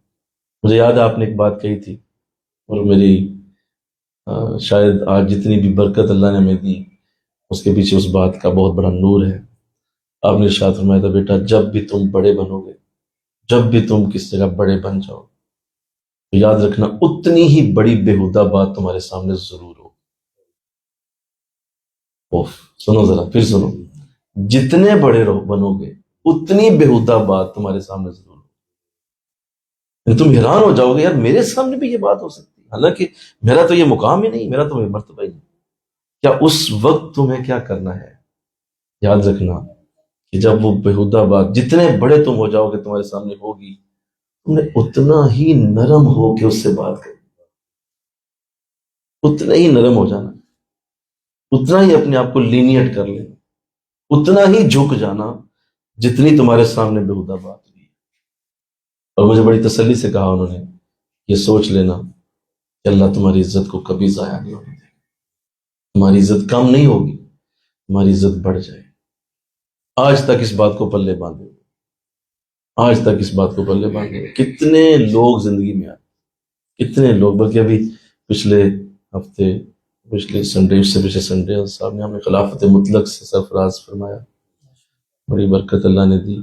مجھے یاد ہے آپ نے ایک بات کہی تھی، اور میری شاید آج جتنی بھی برکت اللہ نے ہمیں دی، اس کے پیچھے اس بات کا بہت بڑا نور ہے۔ آپ نے ارشاد فرمایا تھا، بیٹا جب بھی تم بڑے بنو گے، جب بھی تم کس جگہ بڑے بن جاؤ، تو یاد رکھنا اتنی ہی بڑی بےہودہ بات تمہارے سامنے ضرور ہو۔ اوف، سنو ذرا پھر سنو، جتنے بڑے بنو گے اتنی بےہودہ بات تمہارے سامنے ضرور ہو۔ تم حیران ہو جاؤ گے، یار میرے سامنے بھی یہ بات ہو سکتی ہے، حالانکہ میرا تو یہ مقام ہی نہیں، میرا تو یہ مرتبہ ہی نہیں۔ کیا اس وقت تمہیں کیا کرنا ہے؟ یاد رکھنا کہ جب وہ بےہودہ بات، جتنے بڑے تم ہو جاؤ گے تمہارے سامنے ہوگی، تم نے اتنا ہی نرم ہو کے اس سے بات کریں، اتنا ہی نرم ہو جانا، اتنا ہی اپنے آپ کو لینیٹ کر لینا، اتنا ہی جھک جانا جتنی تمہارے سامنے بےہودہ بات ہوئی۔ اور مجھے بڑی تسلی سے کہا انہوں نے، یہ سوچ لینا کہ اللہ تمہاری عزت کو کبھی ضائع نہیں ہونے دے گا، تمہاری عزت کم نہیں ہوگی، تمہاری عزت بڑھ جائے۔ آج تک اس بات کو پلے باندھے، آج تک اس بات کو پلے باندھے کتنے لوگ زندگی میں آئے، کتنے لوگ، بلکہ ابھی پچھلے ہفتے، پچھلے سنڈے، اس سے پچھلے سنڈے صاحب نے ہمیں خلافت مطلق سے سرفراز فرمایا، بڑی برکت اللہ نے دی۔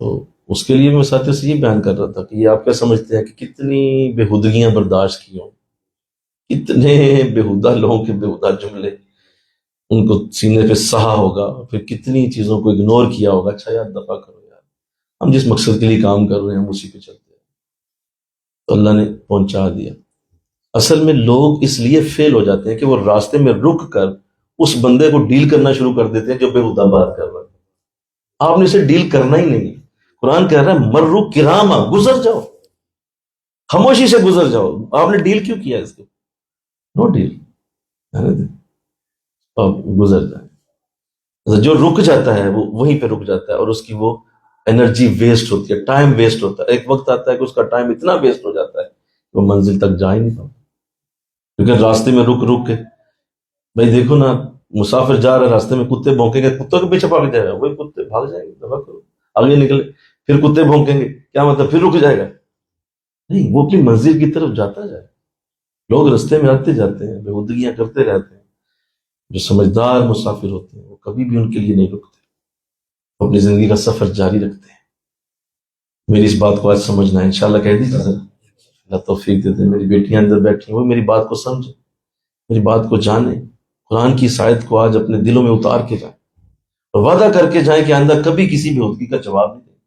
تو اس کے لیے میں ساتھیوں سے یہ بیان کر رہا تھا کہ یہ آپ کیا سمجھتے ہیں کہ کتنی بےہودگیاں برداشت کی ہوں، کتنے بےہودہ لوگوں کے بےہودہ جملے ان کو سینے پہ سہا ہوگا، پھر کتنی چیزوں کو اگنور کیا ہوگا۔ اچھا یار دفع کرو یار، ہم جس مقصد کے لیے کام کر رہے ہیں ہم اسی پہ چلتے ہیں، تو اللہ نے پہنچا دیا۔ اصل میں لوگ اس لیے فیل ہو جاتے ہیں کہ وہ راستے میں رک کر اس بندے کو ڈیل کرنا شروع کر دیتے ہیں جو بےہودہ بات کر رہا ہے۔ آپ نے اسے ڈیل کرنا ہی نہیں ہے۔ قرآن کہہ رہا ہے مرو کراما، گزر جاؤ، خاموشی سے گزر جاؤ۔ آپ نے ڈیل کیوں کیا اس کو؟ نو ڈیل، گزر جائے۔ جو رک جاتا ہے وہ وہیں پہ رک جاتا ہے، اور اس کی وہ انرجی ویسٹ ہوتی ہے، ٹائم ویسٹ ہوتا ہے۔ ایک وقت آتا ہے کہ اس کا ٹائم اتنا ویسٹ ہو جاتا ہے کہ وہ منزل تک جا ہی نہیں پاتا، کیونکہ راستے میں رک رک کے، بھائی دیکھو نا، مسافر جا رہا ہے، راستے میں کتے بھونکیں گے، کتوں کے پیچھے بھاگ جائے گا، وہی کتے بھاگ جائیں گے، دفع کرو، آگے نکلے، پھر کتے بھونکیں گے، کیا مطلب پھر رک جائے گا؟ نہیں، وہ اپنی منزل کی طرف جاتا جائے۔ لوگ راستے میں آتے جاتے ہیں، بےہودگیاں کرتے رہتے ہیں۔ جو سمجھدار مسافر ہوتے ہیں وہ کبھی بھی ان کے لیے نہیں رکتے، وہ اپنی زندگی کا سفر جاری رکھتے ہیں۔ میری اس بات کو آج سمجھنا ہے، انشاءاللہ کہہ دیجیے ذرا، اللہ توفیق دے دے۔ میری بیٹیاں اندر بیٹھی ہیں، وہ میری بات کو سمجھیں، میری بات کو جانیں، قرآن کی آیت کو آج اپنے دلوں میں اتار کے جائیں، اور وعدہ کر کے جائیں کہ آئندہ کبھی کسی بےہودگی کا جواب نہیں دیں۔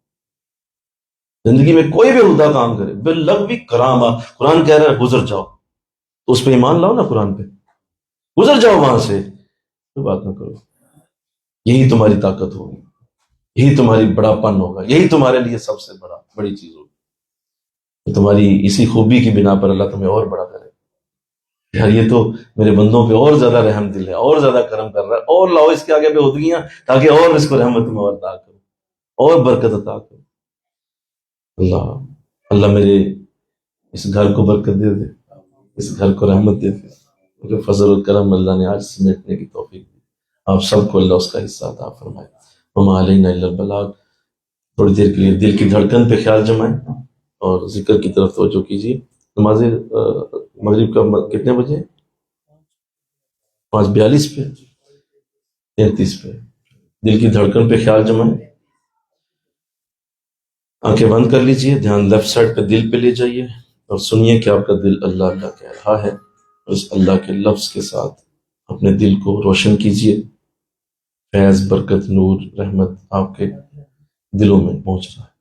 زندگی میں کوئی بےہودہ کام کرے باللغو کرامہ، قرآن کہہ رہا ہے گزر جاؤ، تو اس پہ ایمان لاؤ نا، قرآن پہ گزر جاؤ، وہاں سے کوئی بات نہ کرو۔ یہی تمہاری طاقت ہوگی، یہی تمہاری بڑا پن ہوگا، یہی تمہارے لیے سب سے بڑی چیز ہوگی۔ تو تمہاری اسی خوبی کی بنا پر اللہ تمہیں اور بڑا کرے۔ یار یہ تو میرے بندوں پہ اور زیادہ رحم دل ہے، اور زیادہ کرم کر رہا ہے، اور لاؤ اس کے آگے بےہودگیاں، تاکہ اور اس کو رحمت میں اور عطا کرو، اور برکت عطا کرو۔ اللہ میرے اس گھر کو برکت دے دے، اس گھر کو رحمت دے دے، مجھے فضل و کرم اللہ نے آج سمیٹنے کی توفیق دی۔ آپ سب کو اللہ اس کا حصہ عطا فرمائے۔ وما علینا الا البلاغ۔ تھوڑی دیر کے لیے دل کی دھڑکن پہ خیال جمائیں اور ذکر کی طرف توجہ کیجیے۔ نماز مغرب کا کتنے بجے؟ 5:42 پہ، 33 پہ۔ دل کی دھڑکن پہ خیال جمائیں، آنکھیں بند کر لیجئے، دھیان لیفٹ سائڈ پہ دل پہ لے جائیے، اور سنیے کہ آپ کا دل اللہ اللہ کہہ رہا ہے، اور اس اللہ کے لفظ کے ساتھ اپنے دل کو روشن کیجئے۔ فیض، برکت، نور، رحمت آپ کے دلوں میں پہنچ رہا ہے۔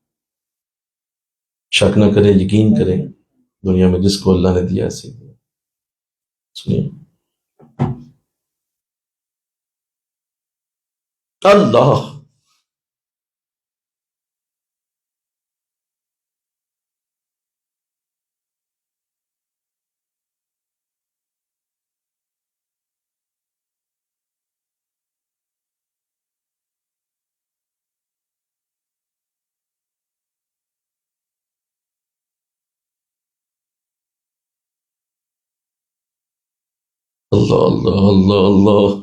شک نہ کریں، یقین کریں، دنیا میں جس کو اللہ نے دیا ایسے ہی۔ سنیے، اللہ اللہ اللہ اللہ اللہ.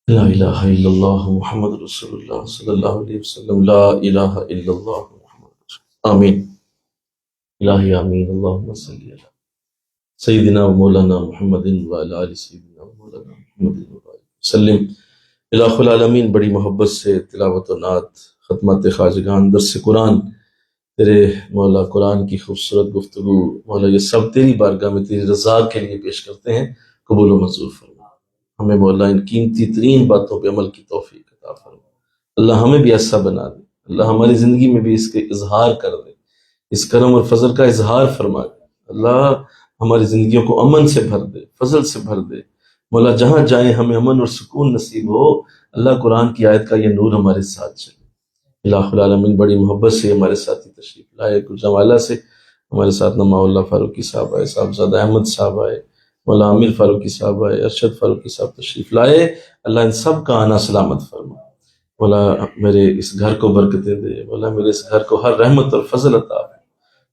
لا الہ الا اللہ محمد رسول اللہ صلی اللہ علیہ وسلم. لا الہ الا اللہ محمد رسول اللہ. آمین. الہی آمین. اللہم صلی علی سیدنا و مولانا محمد وعلی آل سیدنا و مولانا محمد وسلم. الہ العالمین بڑی محبت سے تلاوت و نعت، ختمات خواجگان، درس قرآن، تیرے مولا قرآن کی خوبصورت گفتگو مولا یہ سب تیری بارگاہ میں تیری رضا کے لیے پیش کرتے ہیں. قبول و منظور فرما. ہمیں مولا ان قیمتی ترین باتوں پہ عمل کی توفیق عطا فرما. اللہ ہمیں بھی ایسا بنا دے. اللہ ہماری زندگی میں بھی اس کے اظہار کر دے. اس کرم اور فضل کا اظہار فرما دے. اللہ ہماری زندگیوں کو امن سے بھر دے، فضل سے بھر دے. مولا جہاں جائیں ہمیں امن اور سکون نصیب ہو. اللہ قرآن کی آیت کا یہ نور ہمارے ساتھ چلے. الہ العالمین بڑی محبت سے ہمارے ساتھی تشریف لائے. گجرانوالہ سے ہمارے ساتھ نما اللہ فاروقی صاحب آئے، صاحبزادہ احمد صاحب آئے، مولا عامر فاروقی صاحب آئے، ارشد فاروقی صاحب تشریف لائے. اللہ ان سب کا آنا سلامت فرما. مولا میرے اس گھر کو برکتیں دے. مولا میرے اس گھر کو ہر رحمت اور فضل عطا فرما.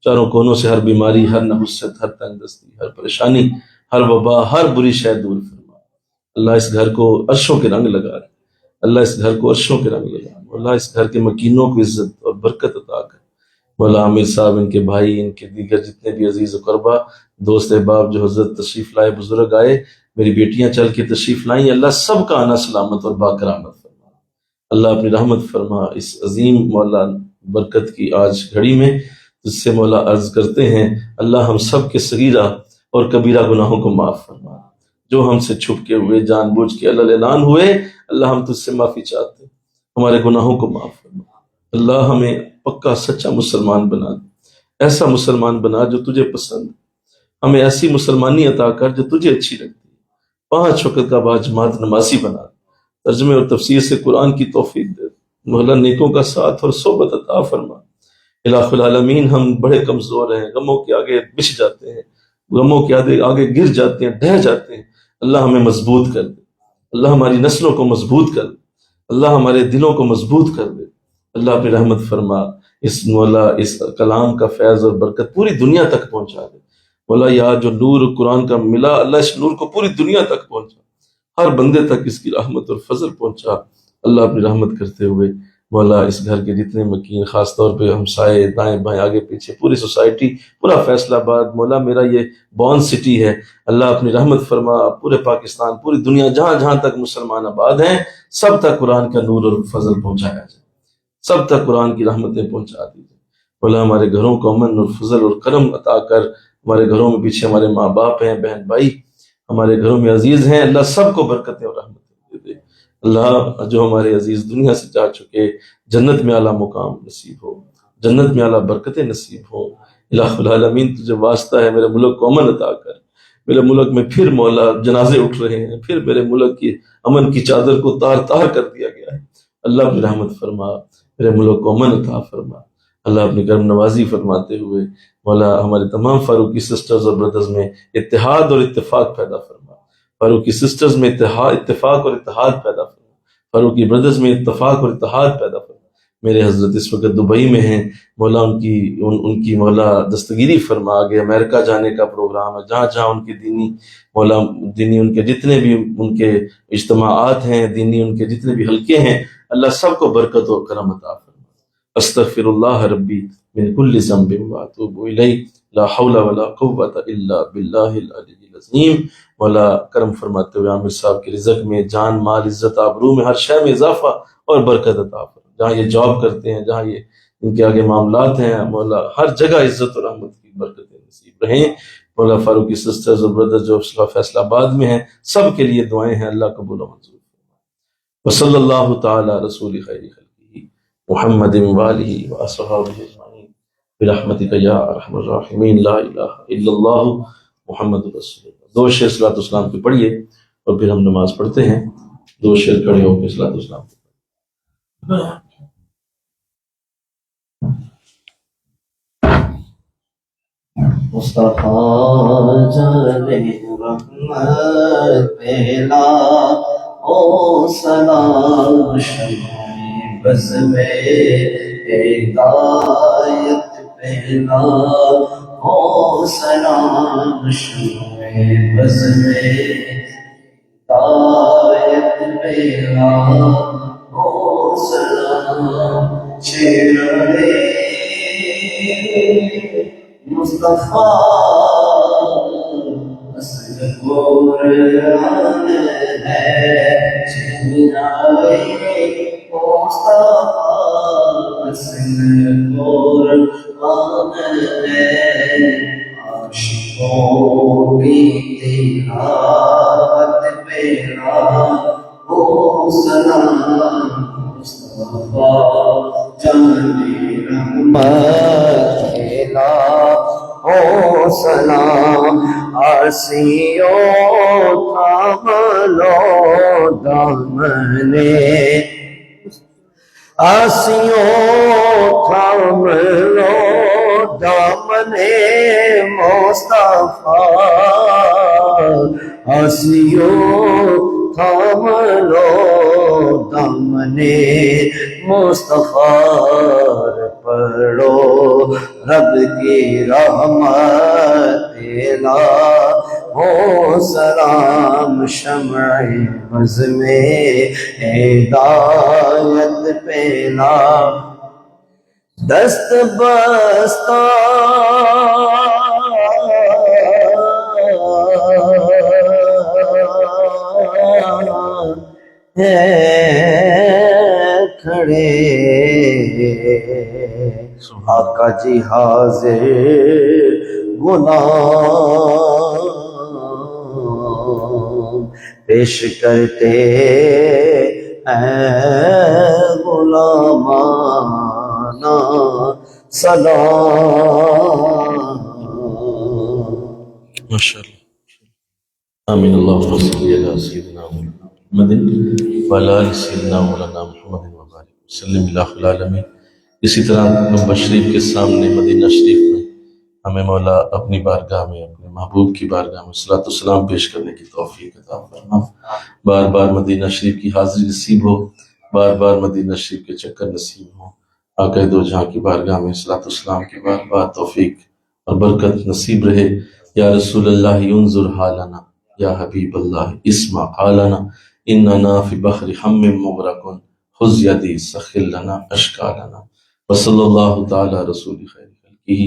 چاروں کونوں سے ہر بیماری، ہر نحوست، ہر تنگ دستی، ہر پریشانی، ہر وبا، ہر بری شے دور فرما. اللہ اس گھر کو عرشوں کے رنگ لگا دے. اللہ اس گھر کو عرشوں کے رنگ لگا. اللہ اس گھر کے مکینوں کو عزت اور برکت عطا کر. مولا عامر صاحب، ان کے بھائی، ان کے دیگر جتنے بھی عزیز و قربا، دوست احباب جو حضرت تشریف لائے، بزرگ آئے، میری بیٹیاں چل کے تشریف لائیں، اللہ سب کا آنا سلامت اور باکرامت فرما. اللہ اپنی رحمت فرما. اس عظیم مولا برکت کی آج گھڑی میں جس سے مولا عرض کرتے ہیں، اللہ ہم سب کے صغیرہ اور کبیرہ گناہوں کو معاف فرما. جو ہم سے چھپ کے ہوئے، جان بوجھ کے اللہ اعلان ہوئے، اللہ ہم تجھ سے معافی چاہتے ہیں. ہمارے گناہوں کو معاف فرما. اللہ ہمیں پکا سچا مسلمان بنا دے. ایسا مسلمان بنا جو تجھے پسند. ہمیں ایسی مسلمانی عطا کر جو تجھے اچھی لگتی ہے. 5 وقت کا باجماعت نمازی بنا دے. ترجمے اور تفسیر سے قرآن کی توفیق دے. مولا نیکوں کا ساتھ اور صحبت عطا فرما. الہ العالمین ہم بڑے کمزور ہیں، غموں کے آگے بچھ جاتے ہیں، غموں کے آگے گر جاتے ہیں، ڈھہ جاتے ہیں. اللہ ہمیں مضبوط کر دے. اللہ ہماری نسلوں کو مضبوط کر دے. اللہ ہمارے دلوں کو مضبوط کر دے. اللہ اپنی رحمت فرما. اس مولا اس کلام کا فیض اور برکت پوری دنیا تک پہنچا دے. مولا یہاں جو نور قرآن کا ملا، اللہ اس نور کو پوری دنیا تک پہنچا. ہر بندے تک اس کی رحمت اور فضل پہنچا. اللہ اپنی رحمت کرتے ہوئے مولا اس گھر کے جتنے مکین، خاص طور پہ ہمسائے، دائیں بائیں، آگے پیچھے، پوری سوسائٹی، پورا فیصلہ آباد، مولا میرا یہ بون سٹی ہے، اللہ اپنی رحمت فرما. پورے پاکستان، پوری دنیا، جہاں جہاں تک مسلمان آباد ہیں، سب تک قرآن کا نور اور فضل پہنچایا جائے. سب تک قرآن کی رحمتیں پہنچا دیجیے. مولا ہمارے گھروں کو امن اور فضل اور کرم عطا کر. ہمارے گھروں میں پیچھے ہمارے ماں باپ ہیں، بہن بھائی ہمارے گھروں میں عزیز ہیں، اللہ سب کو برکتیں اور رحمتیں دے دے. اللہ جو ہمارے عزیز دنیا سے جا چکے، جنت میں اعلیٰ مقام نصیب ہو، جنت میں اعلیٰ برکتیں نصیب ہو. الہ العالمین تجھے واسطہ ہے، میرے ملک کو امن عطا کر. میرے ملک میں پھر مولا جنازے اٹھ رہے ہیں، پھر میرے ملک کی امن کی چادر کو تار تار کر دیا گیا ہے. اللہ اپنی رحمت فرما. میرے ملک کو امن عطا فرما. اللہ اپنی کرم نوازی فرماتے ہوئے مولا ہمارے تمام فاروقی سسٹرز اور بردرز میں اتحاد اور اتفاق پیدا فرما. فاروقی سسٹرز میں اتفاق اور اتحاد پیدا فرما. فاروقی بردرز میں اتفاق اور اتحاد پیدا فرما. میرے حضرت اس وقت دبئی میں ہیں، مولا ان کی مولا دستگیری فرما. آگے امریکہ جانے کا پروگرام ہے. جہاں جہاں ان کی دینی ان کے جتنے بھی ان کے اجتماعات ہیں، دینی ان کے جتنے بھی حلقے ہیں، اللہ سب کو برکت و کرم عطا فرما. استغفر اللہ ربی من کل ذنب واتوب الیہ. لا حول ولا قوت الا باللہ العلی العظیم. مولا کرم فرماتے ہوئے عامر صاحب کے رزق میں، جان مال عزت آبرو میں، ہر شے میں اضافہ اور برکت عطا فرما. جہاں یہ جاب کرتے ہیں، جہاں یہ ان کے آگے معاملات ہیں، مولا ہر جگہ عزت اور رحمت کی برکتیں نصیب رہیں. مولا فاروقی سسٹرز اور بردر جو فیصلہ آباد میں ہیں، سب کے لیے دعائیں ہیں. اللہ قبول و منظور فرمائے. وصلی اللہ تعالی رسول خیر خلقہ محمد وآلہ وصحبہ اجمعین برحمتک یا ارحم الراحمین. لا الہ الا اللہ محمد رسول اللہ. 2 شعر صلاۃ السلام پہ پڑھیے اور پھر ہم نماز پڑھتے ہیں. 2 شعر کھڑے ہو کے صلاۃ السلام پہ. مصطفیٰ جانے رحمت پہلا او سلام شمع بز میں ہدایت پہلا او سلام شمع بز میں ہدایت پہلا او سلام چہرے مصطفیٰ اصل قرآن ہے چہرے مصطفیٰ اصل قرآن ہے عاشقوں کی تلاوت پہلا او سلام مصطفیٰ جانے رحمت پہلا او سلام عرصیوں تھام لو دامنے آسیوں تھام لو دامنے مصطفیٰ آسیوں تھام لو دامنے مصطفیٰ پڑھو رب کی رحمت پہلا ہو سلام شمع بز میں ہدایت پہلا دست بستہ ہے کھڑے آقا جی حاضر غلام پیش کرتے ہیں غلامانہ سلام. ماشاءاللہ. آمین. اللہم صلی علی سیدنا محمد وعلی آل سیدنا مولانا محمد وبارک وسلم الہ العالمین. اسی طرح نبوت شریف کے سامنے مدینہ شریف میں ہمیں مولا اپنی بارگاہ میں اپنے محبوب کی بارگاہ میں صلاۃ والسلام پیش کرنے کی توفیق عطا فرما. بار بار مدینہ شریف کی حاضری نصیب ہو، بار بار مدینہ شریف کے چکر نصیب ہو. آقا دو جہاں کی بارگاہ میں صلاۃ والسلام کی بار بار توفیق اور برکت نصیب رہے. یا رسول اللہ انظر حالنا، یا حبیب اللہ اسمع قالنا، اننا فی بحر ہم مغرق خذ یدی سخر لنا اشکالنا. وصلی اللہ تعالی رسول خیر خلقہ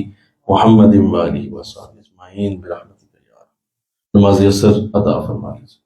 محمد وآلہ وصحبہ اجمعین برحمتک یا رب. نماز اثر عطا فرما لیجیے.